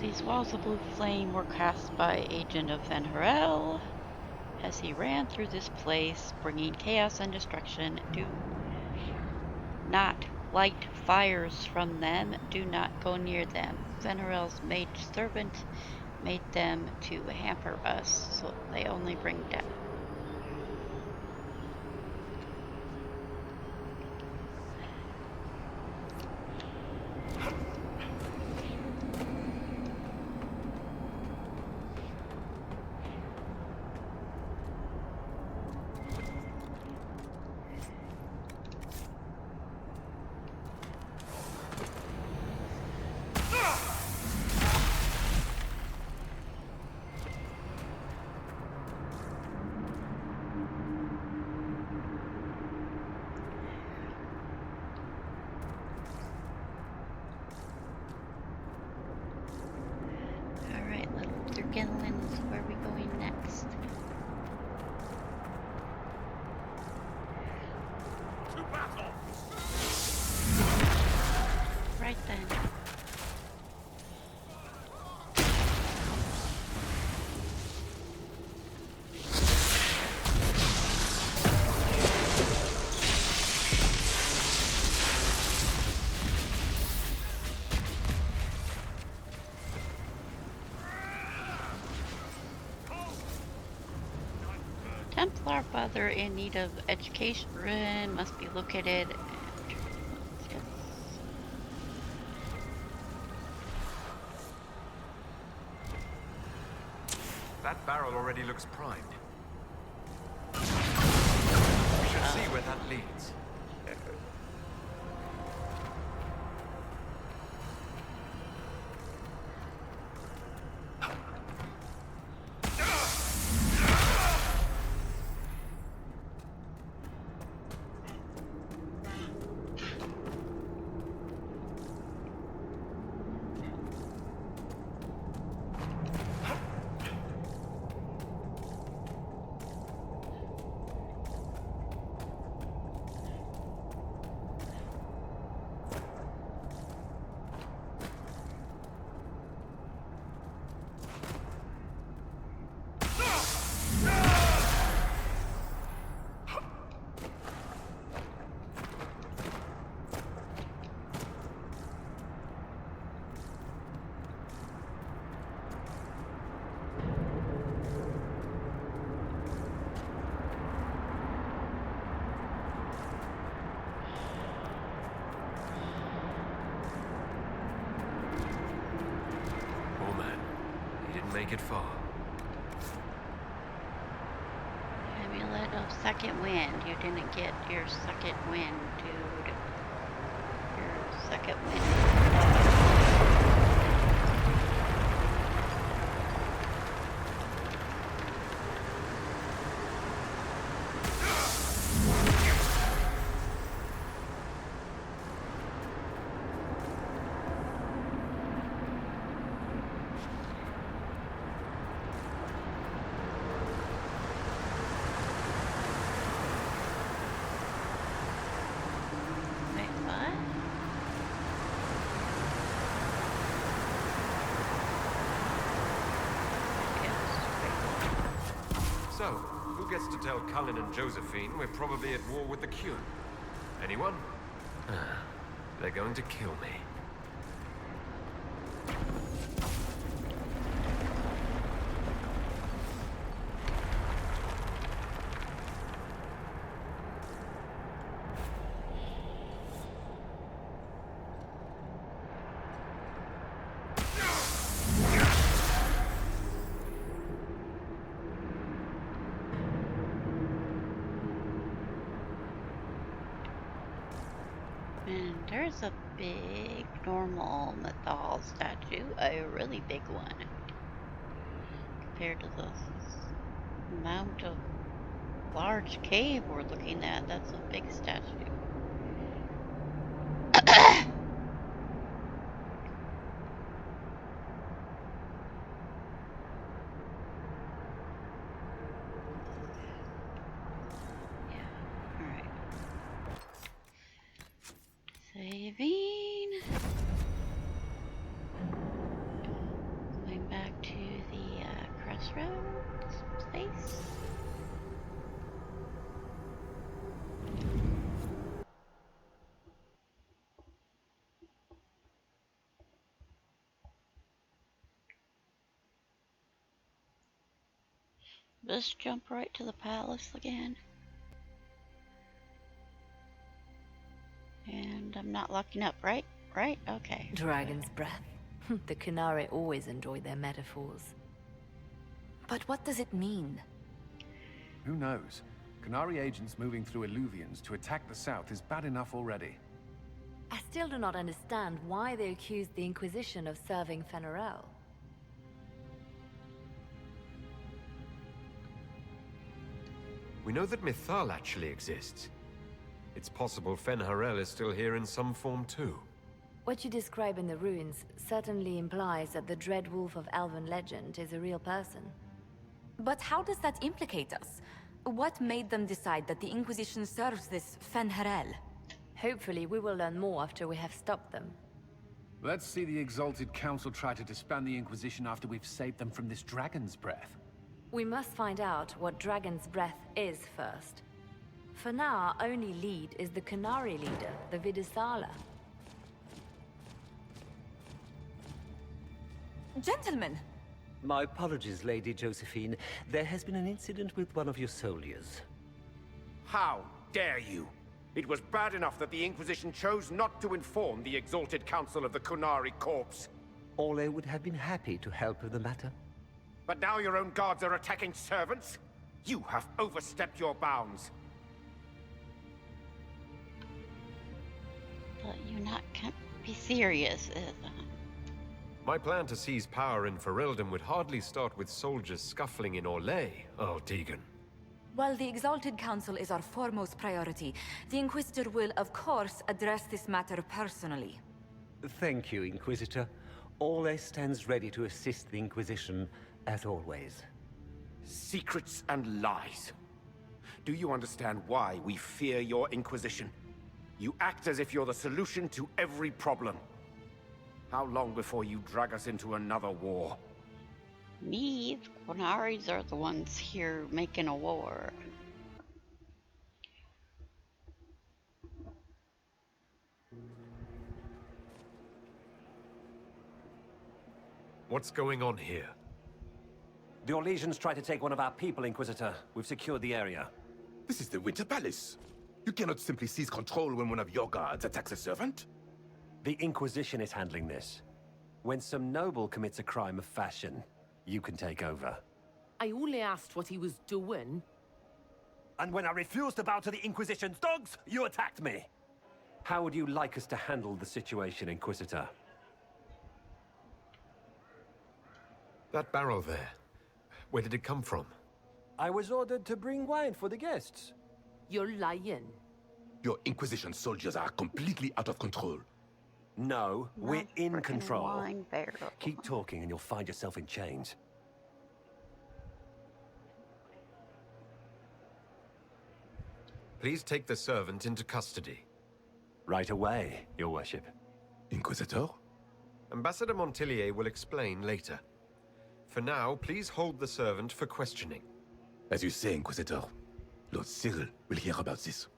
These walls of blue flame were cast by Agent of Van Harel as he ran through this place, bringing chaos and destruction. Do not light fires from them. Do not go near them. Van Harel's mage servant made them to hamper us, so they only bring death. Alright, little Durganlins, where are we going next? Right then. Templar father in need of education must be located. Yes. That barrel already looks primed. We should see where that leads. Make it far. Amulet of second wind. You didn't get your second wind, dude. Your second wind. Wait, what? So, who gets to tell Cullen and Josephine we're probably at war with the Q? Anyone? They're going to kill me. And there's a big normal Mythal statue, a really big one. Compared to the amount of large cave we're looking at, that's a big statue. Alright. Saving. Going back to the crossroads place. Just jump right to the palace again. And I'm not locking up, right? Right? Okay. Dragon's breath. The Qunari always enjoy their metaphors. But what does it mean? Who knows? Qunari agents moving through Illuvians to attack the south is bad enough already. I still do not understand why they accused the Inquisition of serving Fenarel. We know that Mythal actually exists. It's possible Fenharel is still here in some form too. What you describe in the ruins certainly implies that the Dread Wolf of Elven legend is a real person. But how does that implicate us? What made them decide that the Inquisition serves this Fenharel? Hopefully we will learn more after we have stopped them. Let's see the Exalted Council try to disband the Inquisition after we've saved them from this dragon's breath. We must find out what Dragon's Breath is first. For now, our only lead is the Qunari leader, the Vidisala. Gentlemen! My apologies, Lady Josephine. There has been an incident with one of your soldiers. How dare you? It was bad enough that the Inquisition chose not to inform the Exalted Council of the Qunari Corps. Orle would have been happy to help with the matter. But now your own guards are attacking servants? You have overstepped your bounds. But you not can't be serious. My plan to seize power in Ferelden would hardly start with soldiers scuffling in Orlais, Earl Deegan. While the Exalted Council is our foremost priority, the Inquisitor will, of course, address this matter personally. Thank you, Inquisitor. Orle stands ready to assist the Inquisition, as always. Secrets and lies. Do you understand why we fear your Inquisition? You act as if you're the solution to every problem. How long before you drag us into another war? Me, the Quinaris are the ones here making a war. What's going on here? The Orlesians tried to take one of our people, Inquisitor. We've secured the area. This is the Winter Palace. You cannot simply seize control when one of your guards attacks a servant. The Inquisition is handling this. When some noble commits a crime of fashion, you can take over. I only asked what he was doing. And when I refused to bow to the Inquisition's dogs, you attacked me. How would you like us to handle the situation, Inquisitor? That barrel there, where did it come from? I was ordered to bring wine for the guests. You're lying. Your Inquisition soldiers are completely out of control. No, we're in control. Wine barrel. Keep talking and you'll find yourself in chains. Please take the servant into custody. Right away, Your Worship. Inquisitor? Ambassador Montillier will explain later. For now, please hold the servant for questioning. As you say, Inquisitor. Lord Cyril will hear about this.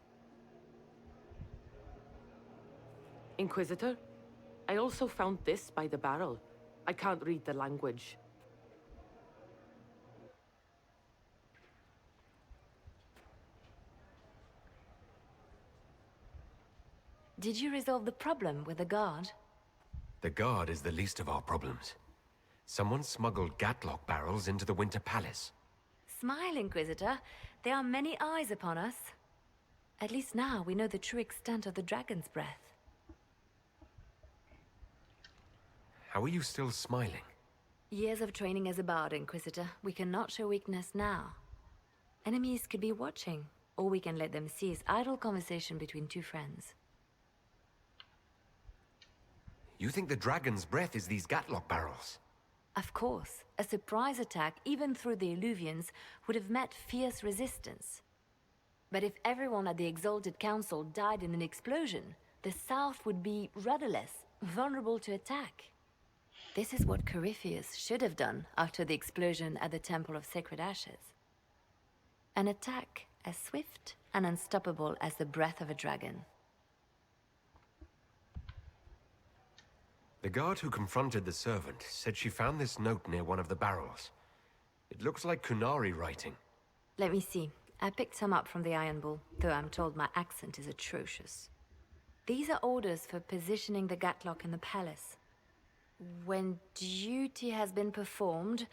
Inquisitor, I also found this by the barrel. I can't read the language. Did you resolve the problem with the guard? The guard is the least of our problems. Someone smuggled Gatlock barrels into the Winter Palace. Smile, Inquisitor. There are many eyes upon us. At least now we know the true extent of the dragon's breath. How are you still smiling? Years of training as a bard, Inquisitor. We cannot show weakness now. Enemies could be watching, or we can let them seize idle conversation between two friends. You think the dragon's breath is these Gatlock barrels? Of course. A surprise attack, even through the Illuvians, would have met fierce resistance. But if everyone at the Exalted Council died in an explosion, the South would be rudderless, vulnerable to attack. This is what Corypheus should have done after the explosion at the Temple of Sacred Ashes. An attack as swift and unstoppable as the breath of a dragon. The guard who confronted the servant said she found this note near one of the barrels. It looks like Kunari writing. Let me see. I picked some up from the Iron Bull, though I'm told my accent is atrocious. These are orders for positioning the Gatlock in the palace. When duty has been performed,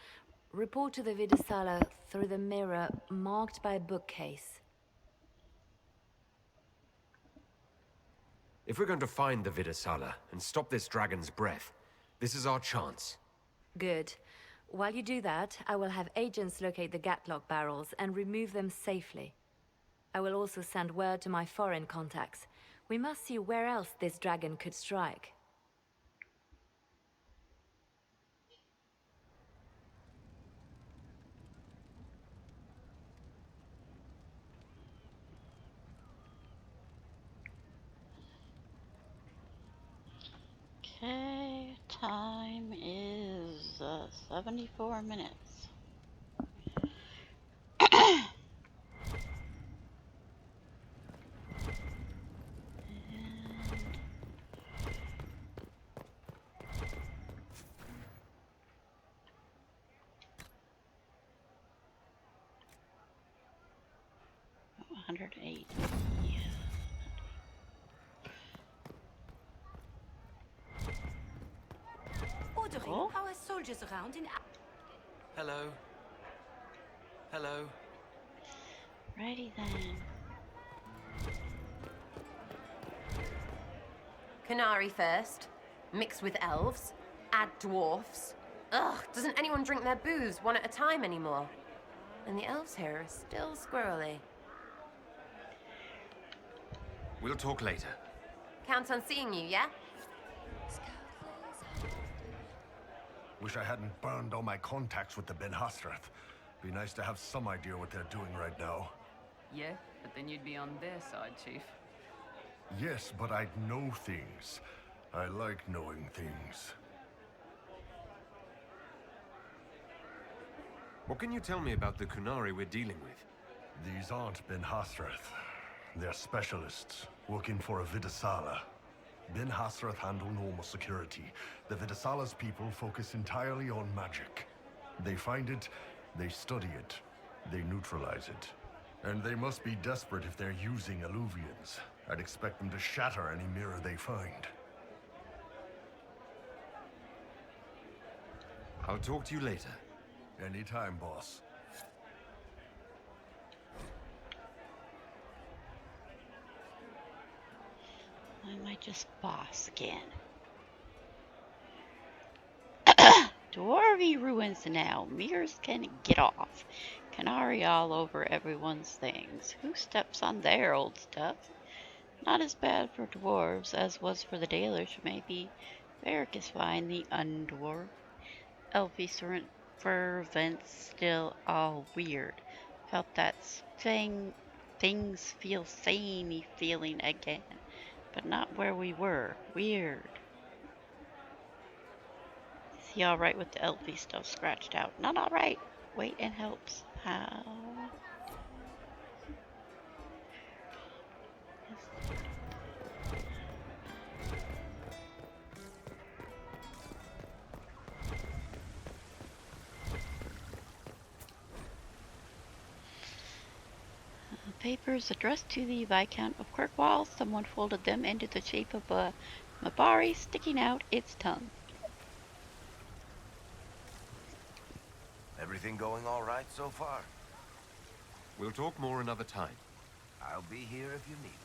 report to the Vidasala through the mirror marked by a bookcase. If we're going to find the Vidasala and stop this dragon's breath, this is our chance. Good. While you do that, I will have agents locate the Gatlock barrels and remove them safely. I will also send word to my foreign contacts. We must see where else this dragon could strike. Okay, time is 74 minutes. And 108. Yeah. Ordering our soldiers around in... Hello. Hello. Righty then. Canary first, mix with elves, add dwarfs. Ugh, doesn't anyone drink their booze one at a time anymore? And the elves here are still squirrely. We'll talk later. Count on seeing you, yeah? Wish I hadn't burned all my contacts with the Ben Hasrath. Be nice to have some idea what they're doing right now. Yeah, but then you'd be on their side, Chief. Yes, but I'd know things. I like knowing things. What can you tell me about the Kunari we're dealing with? These aren't Ben Hasrath. They're specialists, working for a Vidasala. Ben Hasrath handle normal security. The Vidasala's people focus entirely on magic. They find it, they study it, they neutralize it. And they must be desperate if they're using Illuvians. I'd expect them to shatter any mirror they find. I'll talk to you later. Anytime, boss. I just boss again? Dwarvy ruins now. Mirrors can get off. Canary all over everyone's things. Who steps on their old stuff? Not as bad for dwarves as was for the Dalish, maybe. Varric is fine, the undwarf. Elfie fervent, still all weird. Felt that things feel samey feeling again, but not where we were. Weird. Is he alright with the Elfie stuff scratched out? Not alright. Wait and helps. How? Papers addressed to the Viscount of Kirkwall. Someone folded them into the shape of a Mabari sticking out its tongue. Everything going all right so far? We'll talk more another time. I'll be here if you need me.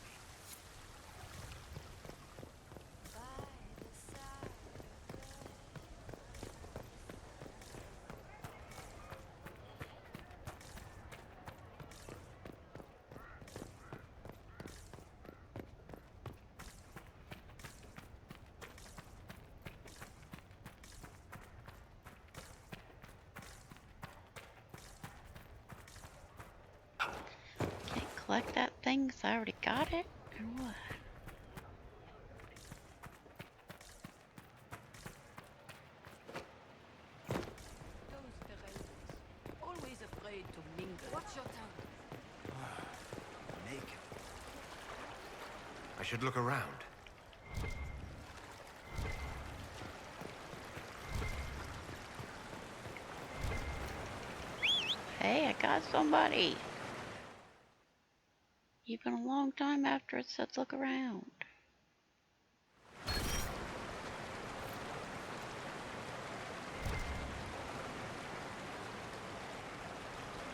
Can't collect that thing because I already got it? Or what? Always afraid to mingle. Watch your tongue. Naked. I should look around. Hey, I got somebody. Even a long time after it said look around.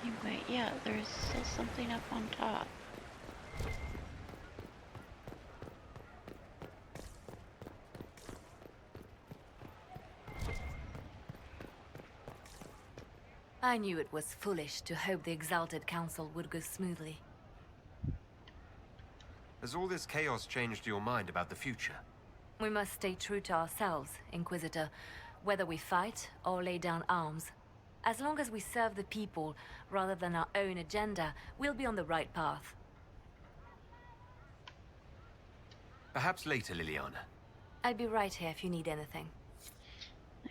Anyway, yeah, there's still something up on top. I knew it was foolish to hope the Exalted Council would go smoothly. Has all this chaos changed your mind about the future? We must stay true to ourselves, Inquisitor, whether we fight or lay down arms. As long as we serve the people rather than our own agenda, we'll be on the right path. Perhaps later, Liliana. I'll be right here if you need anything.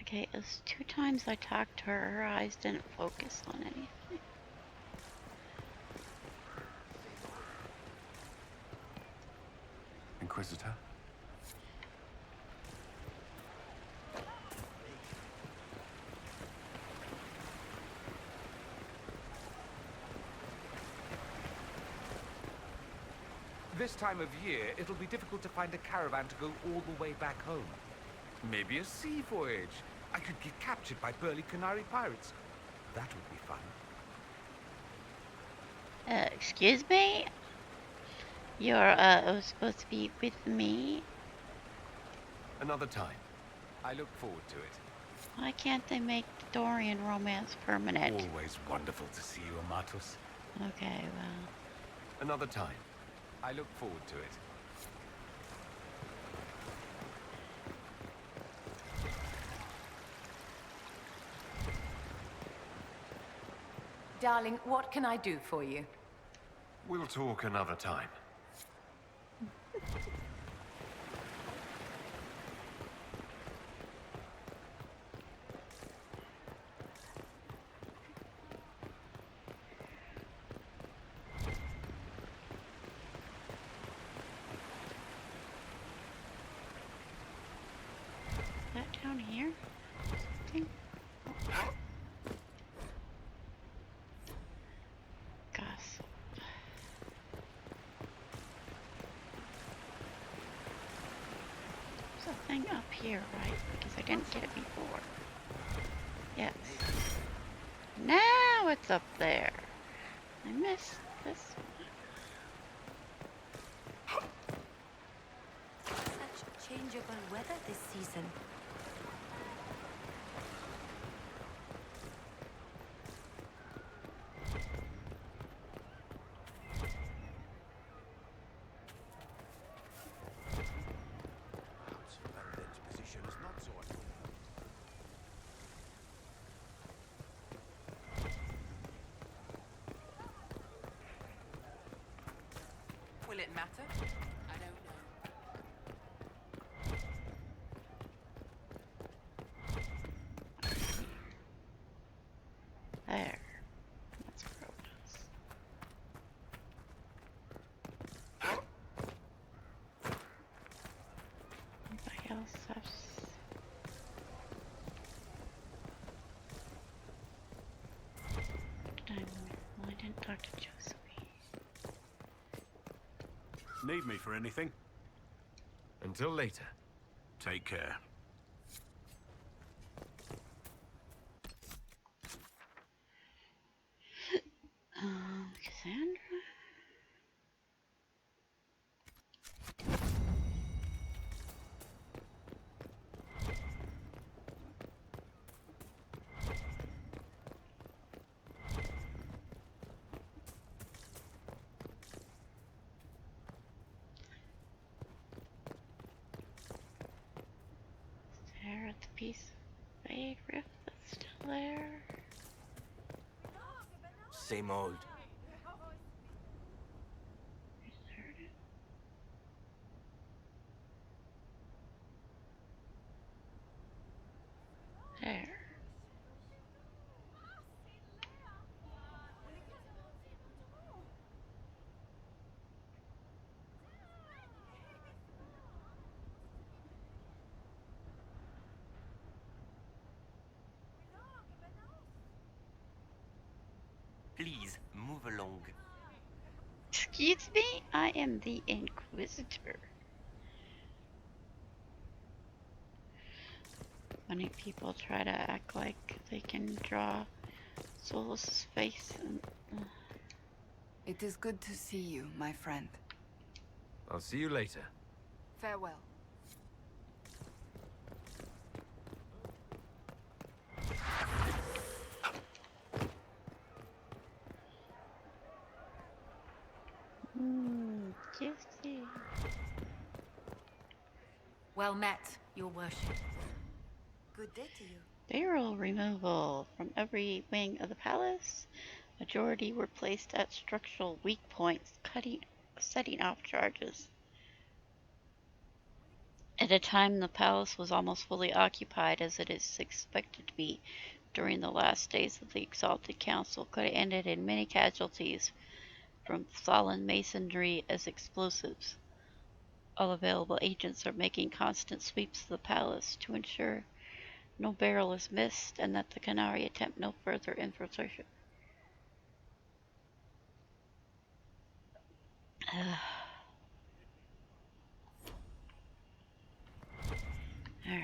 Okay, it was 2 times I talked to her, her eyes didn't focus on anything. Inquisitor? This time of year, it'll be difficult to find a caravan to go all the way back home. Maybe a sea voyage. I could get captured by burly Canary pirates. That would be fun. Excuse me? You're, supposed to be with me? Another time. I look forward to it. Why can't they make the Dorian romance permanent? Always wonderful to see you, Amatus. Okay, well. Another time. I look forward to it. Darling, what can I do for you? We'll talk another time. That down here? Something? Gosh. There's a thing up here, right? Because I didn't get it before. Yes. Now it's up there. I missed this one. changeable weather this season. Position is not so unusual. Will it matter? I don't know. There. That's where it was. Anybody else have well, I didn't talk to Josephine. Need me for anything? Until later. Take care. Cassandra? Stare at the piece of fade rift that's still there. Same old. There. Please, move along. Excuse me? I am the Inquisitor. Many people try to act like they can draw Solas' face and... It is good to see you, my friend. I'll see you later. Farewell. Juicy. Well met, your worship. Good day to you. Barrel removal from every wing of the palace. Majority were placed at structural weak points, setting off charges. At a time the palace was almost fully occupied, as it is expected to be during the last days of the Exalted Council, could have ended in many casualties from fallen masonry as explosives. All available agents are making constant sweeps of the palace to ensure no barrel is missed and that the Canary attempt no further infiltration. Alright.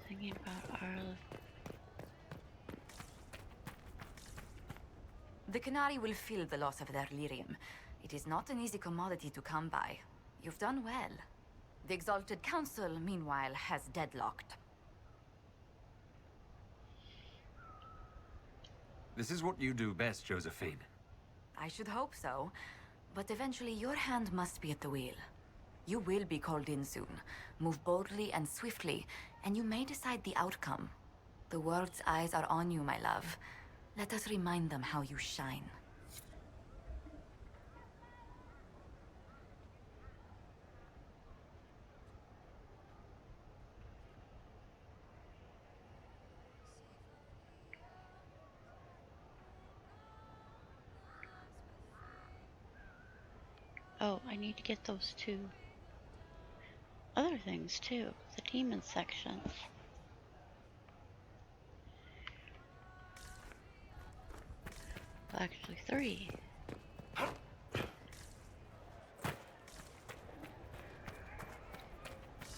Thinking about Arla. The Canary will feel the loss of their lyrium. It is not an easy commodity to come by. You've done well. The Exalted Council, meanwhile, has deadlocked. This is what you do best, Josephine. I should hope so. But eventually your hand must be at the wheel. You will be called in soon. Move boldly and swiftly, and you may decide the outcome. The world's eyes are on you, my love. Let us remind them how you shine. Oh, I need to get those two other things too. The demon section. actually 3.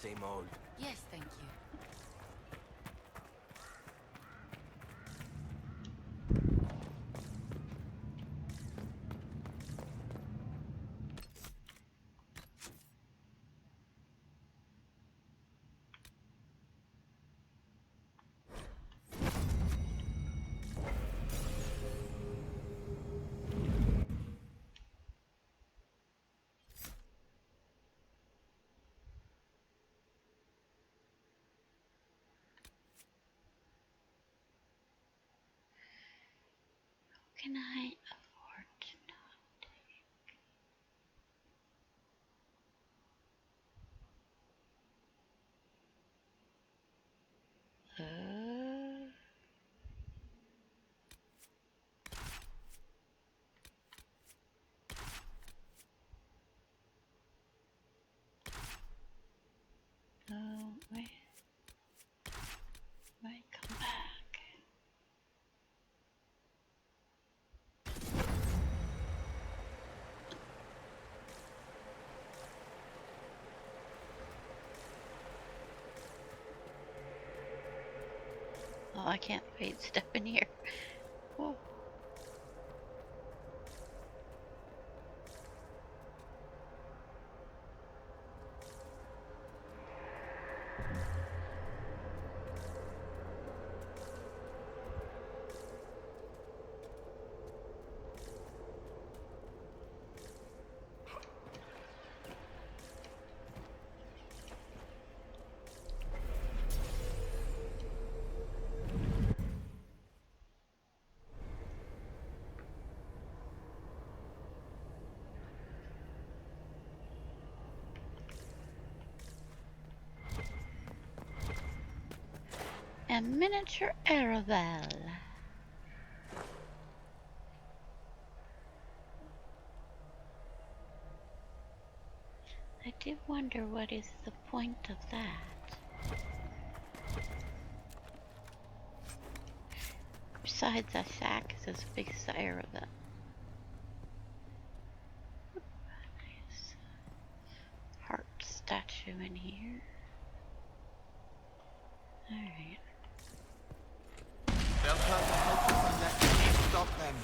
Same old. Yes, thank you. Can I afford to not take? Oh, wait. Might come back. Oh, I can't wait stuff in here. Whoa. A miniature Aravel. I do wonder what is the point of that. Besides that sack is as big as the Aravel. Nice heart statue in here. Alright. They'll try to help us unless we stop them.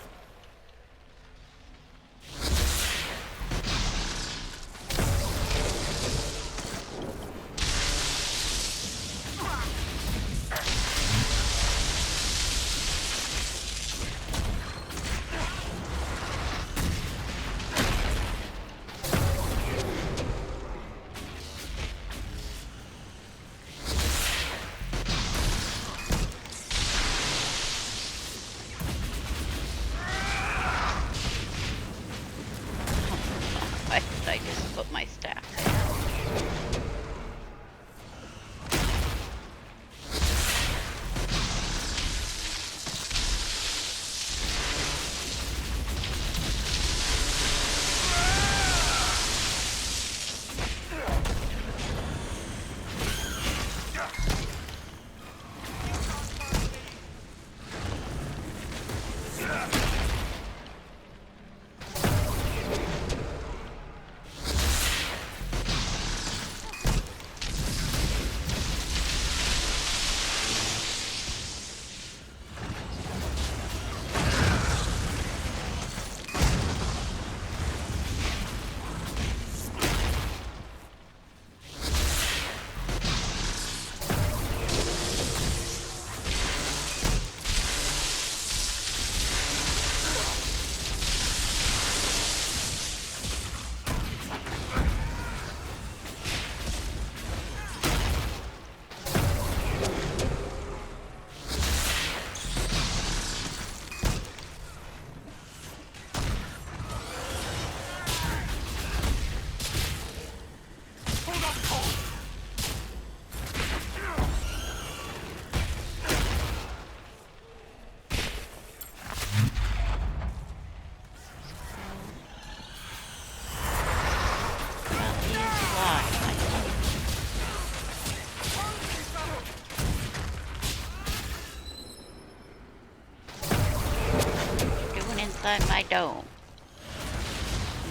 inside my dome?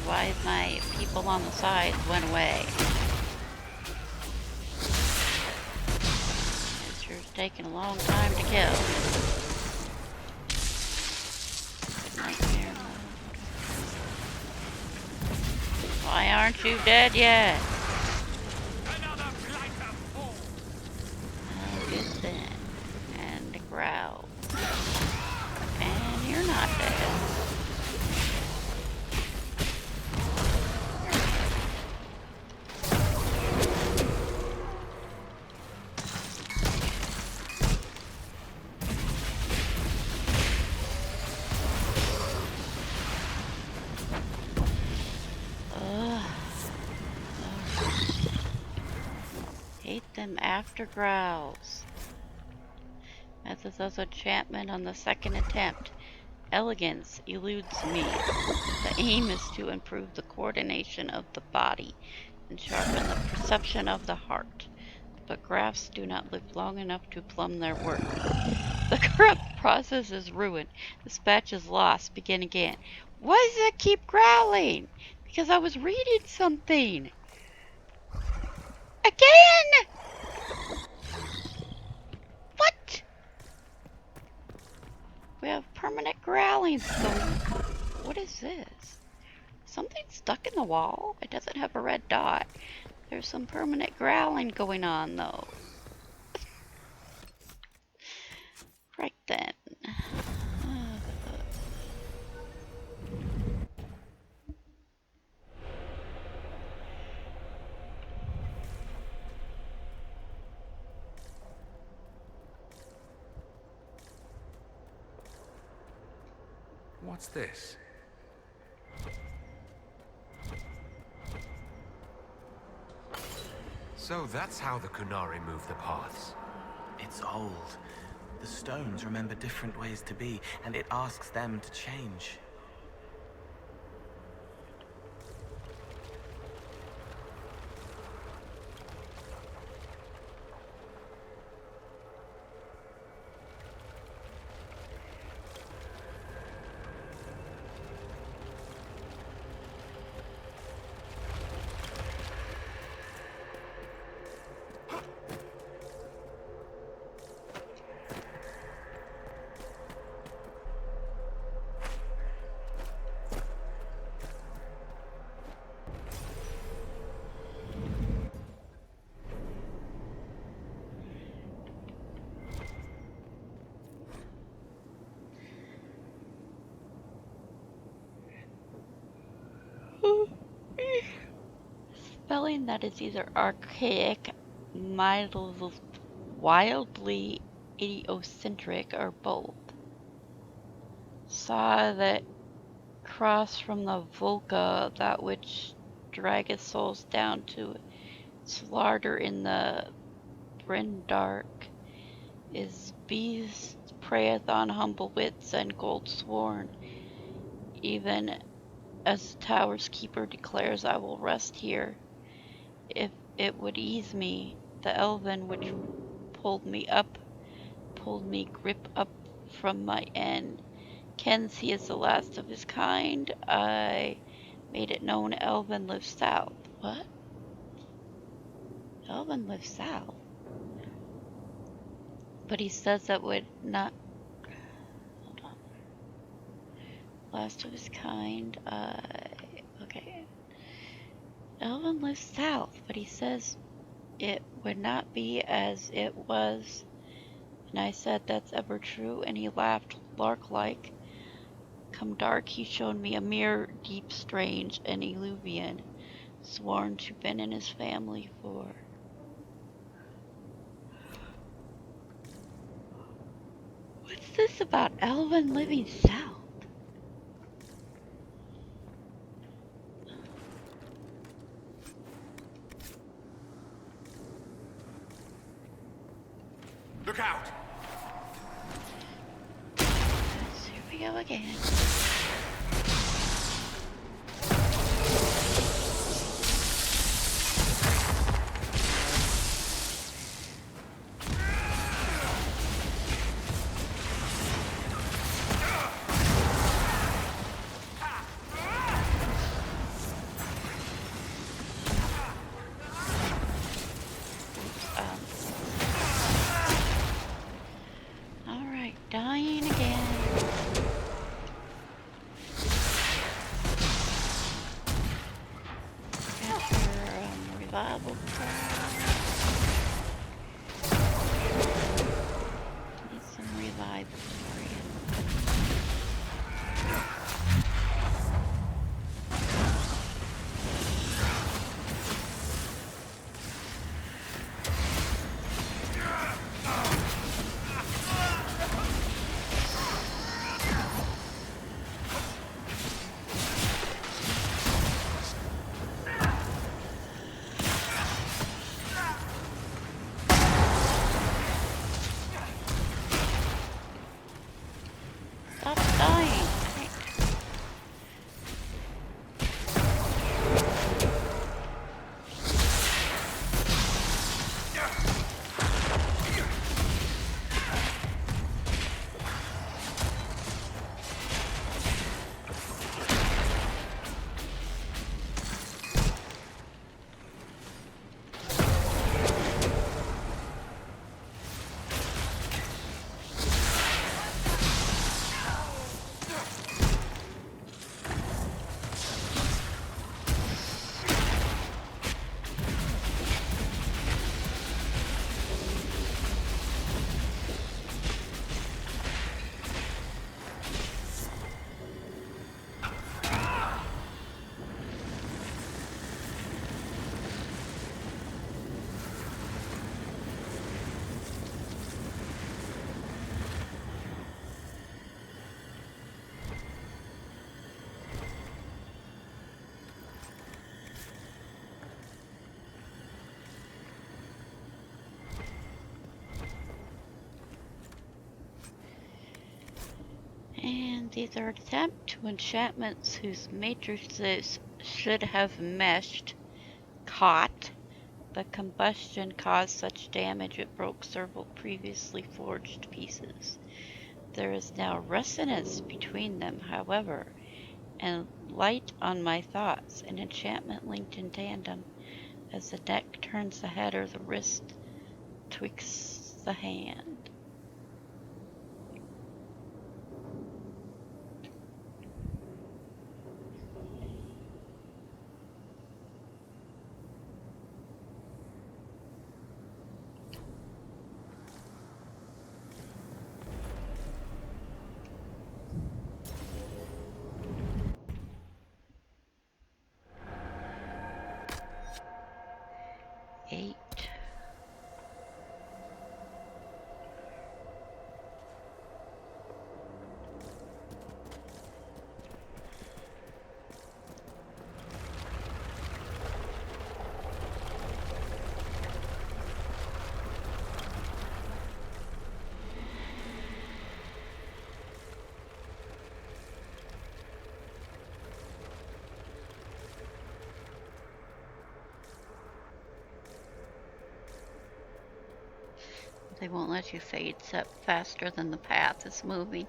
Why is my people on the sides went away? It sure's taking a long time to kill. Nightmare mode. Why aren't you dead yet? Listen and growl. And you're not dead. Hate them after growls. Methods of enchantment on the second attempt. Elegance eludes me. The aim is to improve the coordination of the body and sharpen the perception of the heart. But graphs do not live long enough to plumb their work. The current process is ruined. This batch is lost. Begin again. Why does it keep growling? Because I was reading something. Again! What? We have permanent growling. So what is this? Something stuck in the wall? It doesn't have a red dot. There's some permanent growling going on though. Right then. What's this? So that's how the Kunari move the paths. It's old. The stones remember different ways to be, and it asks them to change. Spelling that is either archaic, wildly idiocentric, or both. Saw that cross from the Volga, that which draggeth souls down to its larder in the Brindark, is beast preyeth on humble wits and gold sworn, even as the tower's keeper declares, I will rest here. If it would ease me, the elven which pulled me grip up from my end. Kens he is the last of his kind. I made it known Elven lives south. What? Elven lives south? But he says that would not... Hold on. Last of his kind. Okay. Elven lives south, but he says it would not be as it was. And I said, that's ever true, and he laughed lark-like. Come dark, he showed me a mirror deep, strange, and eluvian, sworn to been in his family for. What's this about Elven living south? Look out! Here we go again. Need some revive for you. Stop dying. And the third attempt to enchantments whose matrices should have meshed, caught. The combustion caused such damage it broke several previously forged pieces. There is now resonance between them, however, and light on my thoughts, an enchantment linked in tandem. As the neck turns the head or the wrist twixt the hand. Eight. They won't let you fade step faster than the path is moving.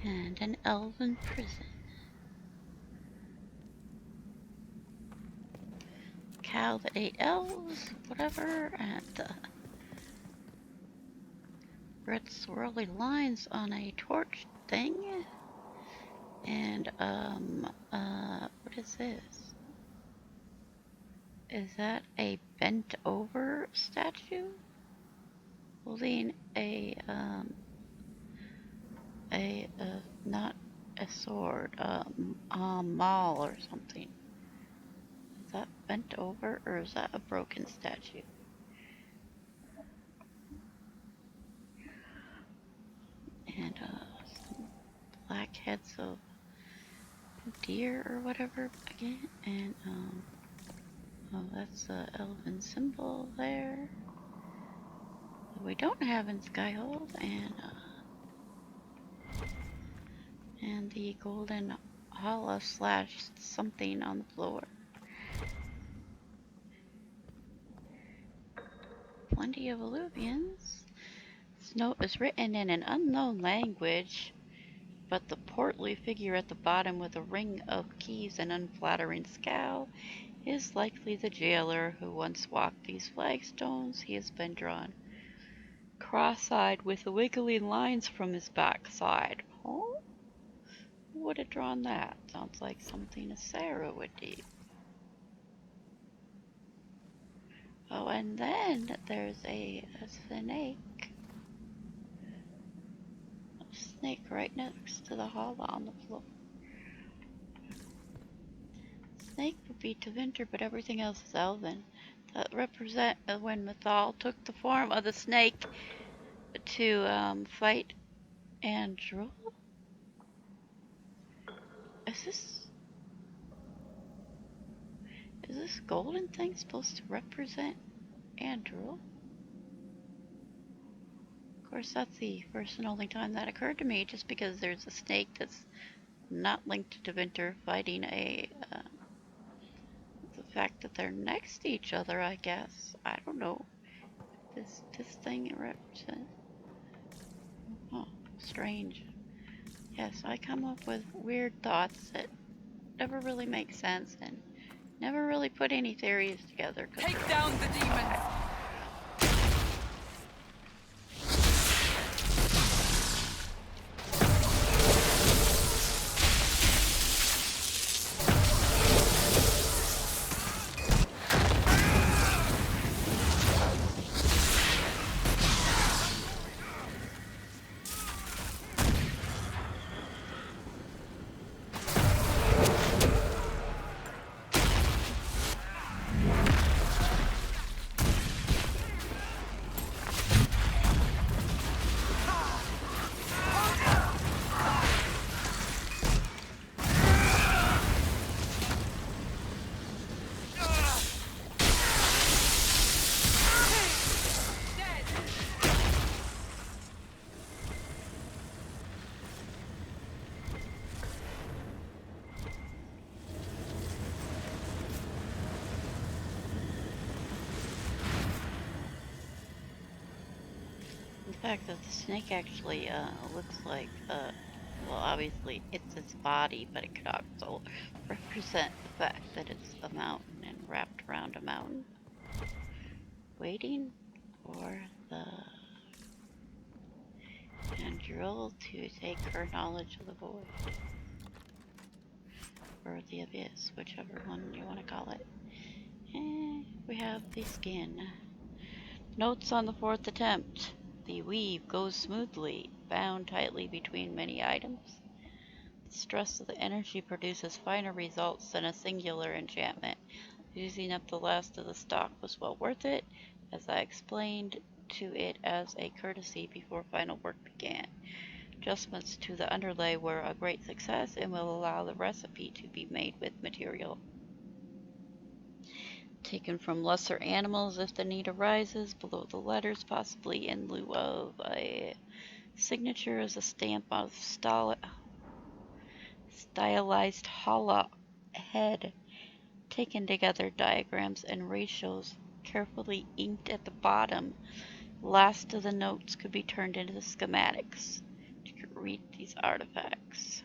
And an elven prison. Cow that ate elves, whatever, and red swirly lines on a torch thing. And, what is this? Is that a bent over statue? Holding not a sword, a maul or something. Is that bent over or is that a broken statue? And some black heads of deer or whatever again. And oh, that's the elven symbol there. We don't have in Skyhold, and the golden hollow slash something on the floor. Plenty of alluvians. This note is written in an unknown language, but the portly figure at the bottom with a ring of keys and unflattering scowl is likely the jailer who once walked these flagstones. He has been drawn cross-eyed with wiggling lines from his backside. Oh? Who would have drawn that? Sounds like something a Sarah would do. Oh, and then there's a snake. A snake right next to the hollow on the floor. Snake would be to winter, but everything else is elven. That represent when Mythal took the form of the snake to fight Andrew. Is this golden thing supposed to represent Andrew? Of course, that's the first and only time that occurred to me, just because there's a snake that's not linked to Winter fighting the fact that they're next to each other, I guess. I don't know. This thing represents. Oh, strange. Yes, I come up with weird thoughts that never really make sense and never really put any theories together. Take down the demons! The fact that the snake actually looks like, well, obviously it's its body, but it could also represent the fact that it's a mountain and wrapped around a mountain, waiting for the Andriel to take her knowledge of the void, or the abyss, whichever one you want to call it. And we have the skin. Notes on the fourth attempt. The weave goes smoothly, bound tightly between many items. The stress of the energy produces finer results than a singular enchantment. Using up the last of the stock was well worth it, as I explained to it as a courtesy before final work began. Adjustments to the underlay were a great success and will allow the recipe to be made with material taken from lesser animals if the need arises. Below the letters, possibly in lieu of a signature, is a stamp of stylized hollow head. Taken together, diagrams and ratios carefully inked at the bottom. Last of the notes could be turned into the schematics to read these artifacts.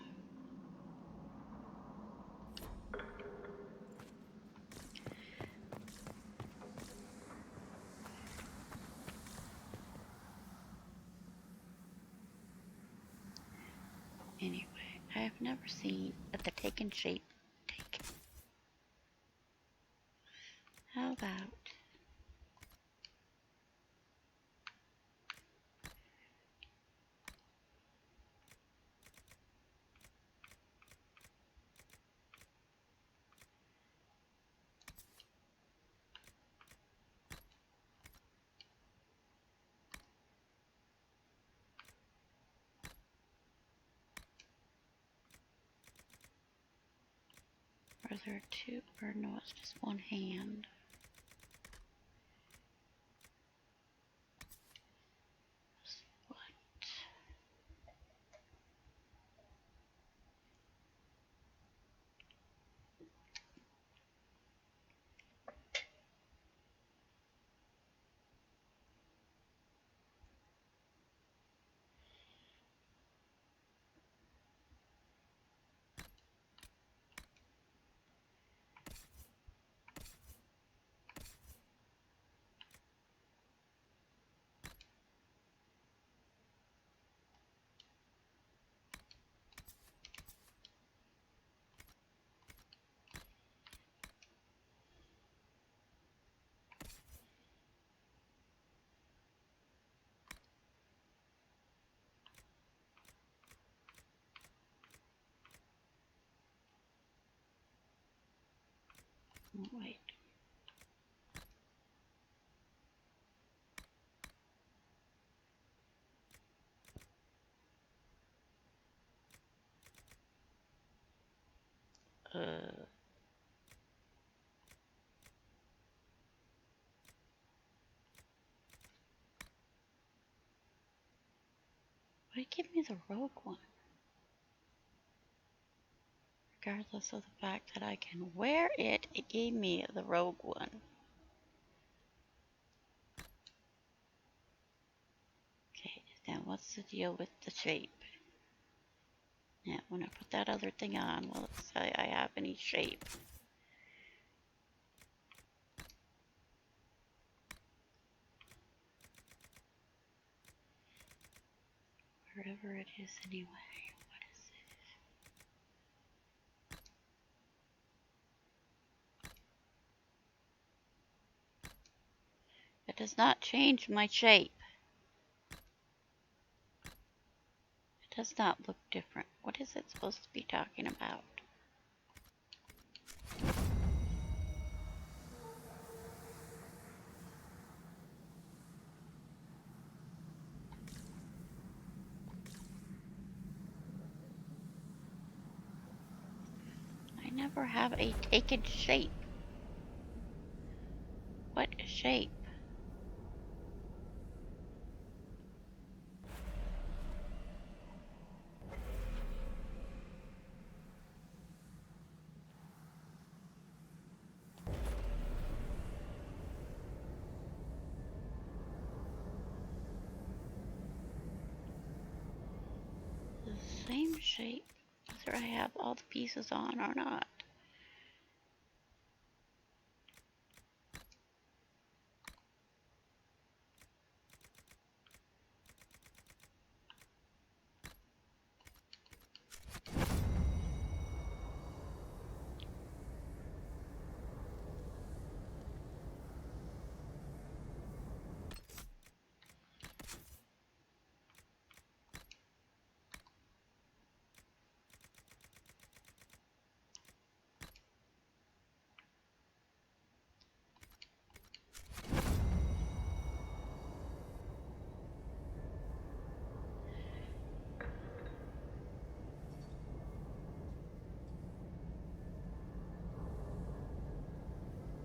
Anyway, I have never seen the taken shape taken. How about Are there two? Or no, it's just one hand. What? Oh, wait. Why give me the rogue one? Regardless of the fact that I can wear it, it gave me the rogue one. Okay, now what's the deal with the shape? Now, when I put that other thing on, will it say I have any shape? Wherever it is anyway. What is it? It does not change my shape. It does not look different. What is it supposed to be talking about? I never have a taken shape. What shape? The same shape, whether I have all the pieces on or not.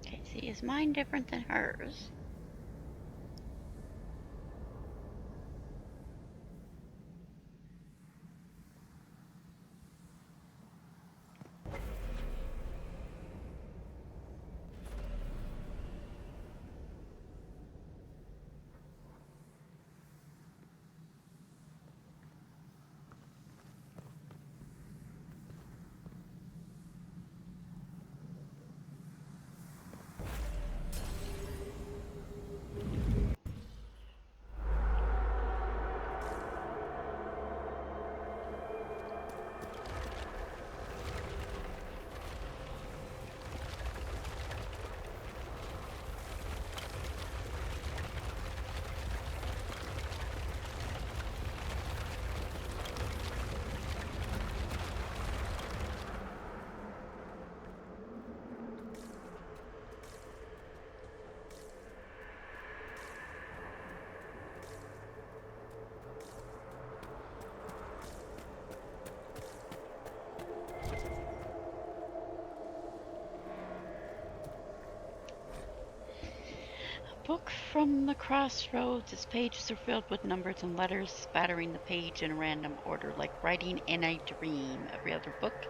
Okay, see, is mine different than hers? Book from the crossroads. Its pages are filled with numbers and letters, spattering the page in random order, like writing in a dream. Every other book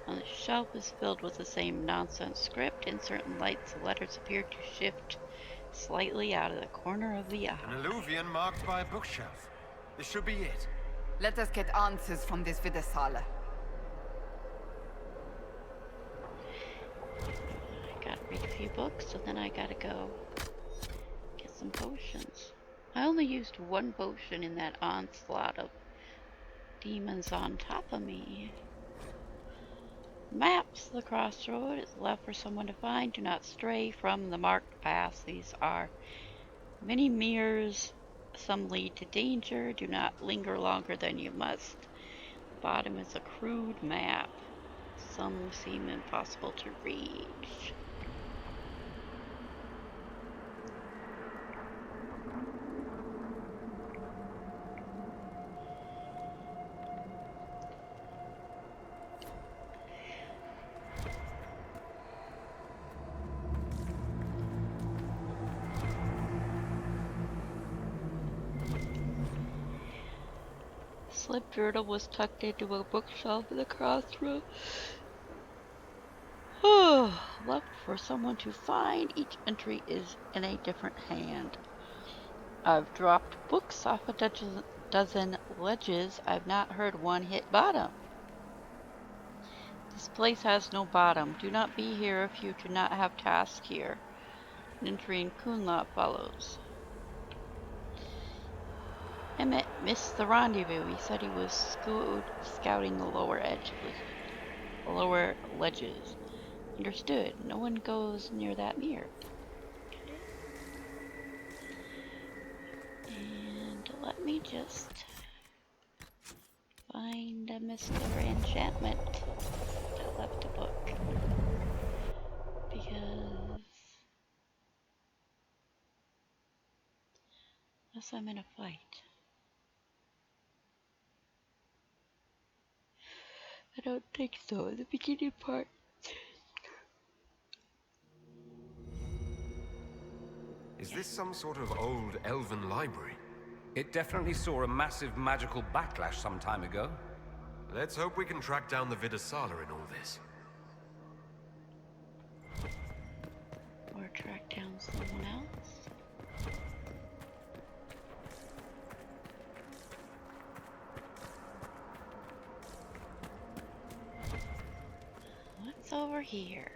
on the shelf is filled with the same nonsense script. In certain lights, the letters appear to shift slightly out of the corner of the eye. An alluvion marked by a bookshelf. This should be it. Let us get answers from this Vidasala. I gotta read a few books, and then I gotta go get some potions. I only used one potion in that onslaught of demons on top of me. Maps. The crossroad is left for someone to find. Do not stray from the marked paths. These are many mirrors. Some lead to danger. Do not linger longer than you must. The bottom is a crude map. Some seem impossible to reach. Slip journal was tucked into a bookshelf in the crossroad. Left for someone to find. Each entry is in a different hand. I've dropped books off a dozen ledges. I've not heard one hit bottom. This place has no bottom. Do not be here if you do not have tasks here. An entry in Kunla follows. Emmett missed the rendezvous. He said he was scouting the lower ledges. Understood. No one goes near that mirror. And let me just find Mr. Enchantment. I left a book. Because unless I'm in a fight. I don't think so. In the beginning part. Is this some sort of old elven library? It definitely saw a massive magical backlash some time ago. Let's hope we can track down the Vidasala in all this. Or track down someone else. What's over here?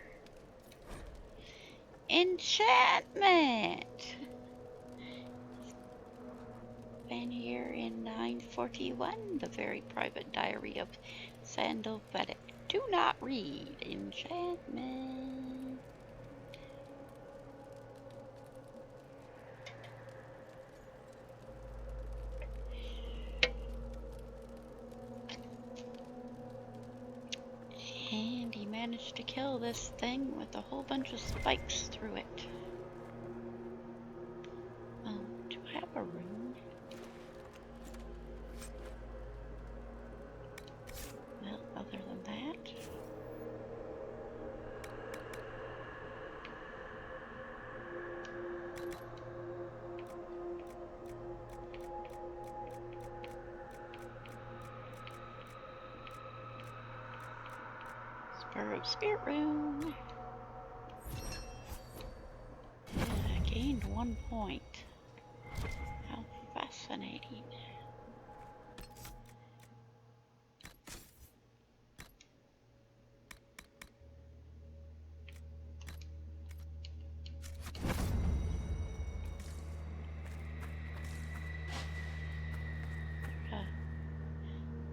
Enchantment! Been here in 941, the very private diary of Sandal Fedek. Do not read. Enchantment. And he managed to kill this thing with a whole bunch of spikes through it. Do I have a rune? Well, other than that. Spur of Spirit Rune. Yeah, I gained 1 point. How fascinating.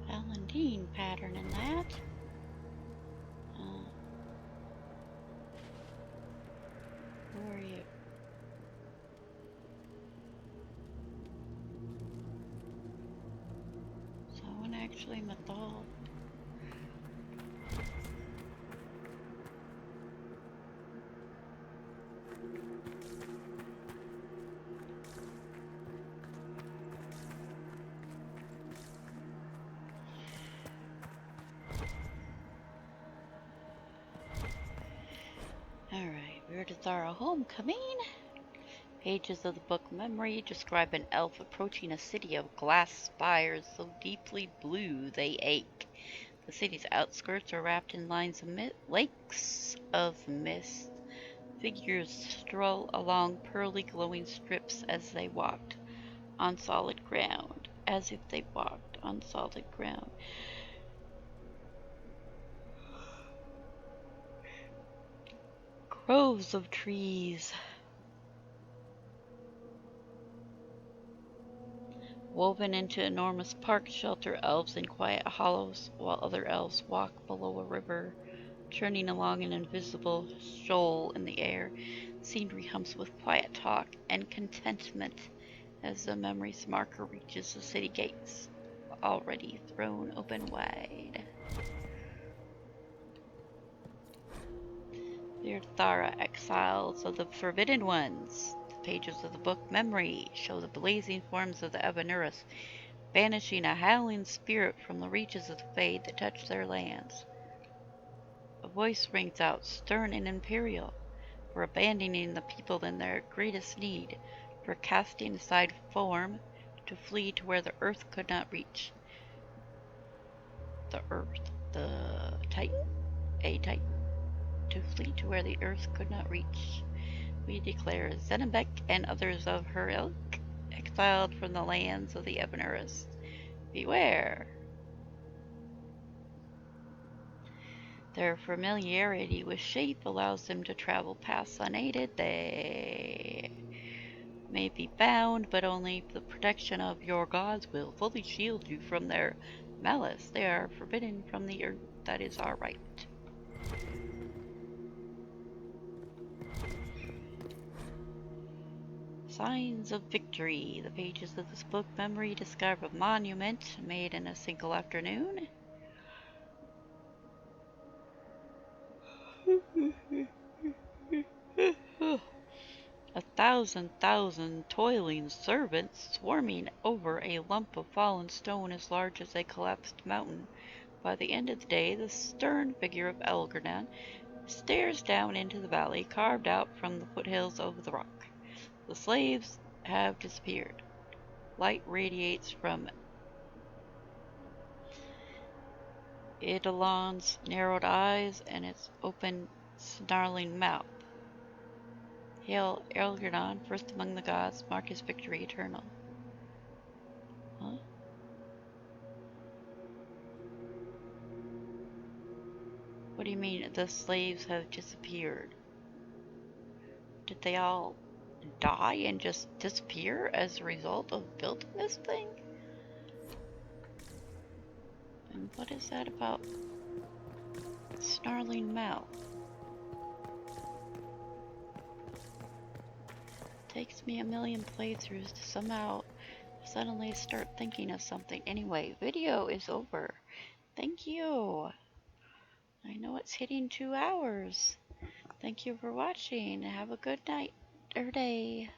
Valentine pattern in that. Who are you? Someone actually Mathal. Alright, where does our homecoming? Pages of the book Memory describe an elf approaching a city of glass spires so deeply blue they ache. The city's outskirts are wrapped in lines of lakes of mist. Figures stroll along pearly glowing strips as they walked on solid ground, as if they walked on solid ground. Groves of trees, woven into enormous parks, shelter elves in quiet hollows, while other elves walk below a river, churning along an invisible shoal in the air. Scenery hums with quiet talk and contentment as the memory's marker reaches the city gates, already thrown open wide. Dear Thara, exiles of the Forbidden Ones. The pages of the book Memory show the blazing forms of the Ebenurus, banishing a howling spirit from the reaches of the Fade that touch their lands. A voice rings out, stern and imperial, for abandoning the people in their greatest need, for casting aside form to flee to where the earth could not reach. The earth, the Titan, a Titan, to flee to where the earth could not reach. We declare Zenebek and others of her ilk, exiled from the lands of the Ebenurus. Beware! Their familiarity with shape allows them to travel past unaided. They may be bound, but only the protection of your gods will fully shield you from their malice. They are forbidden from the earth. That is our right. Signs of victory. The pages of this book Memory describe a monument made in a single afternoon. A thousand toiling servants swarming over a lump of fallen stone as large as a collapsed mountain. By the end of the day, the stern figure of Elgardan stares down into the valley carved out from the foothills of the rock. The slaves have disappeared. Light radiates from Eidolon's narrowed eyes and its open, snarling mouth. Hail Elgardan, first among the gods, mark his victory eternal. Huh? What do you mean the slaves have disappeared? Did they all die and just disappear as a result of building this thing? And what is that about snarling mouth? Takes me a million playthroughs to somehow suddenly start thinking of something. Anyway, video is over. Thank you. I know it's hitting 2 hours. Thank you for watching. Have a good night or day.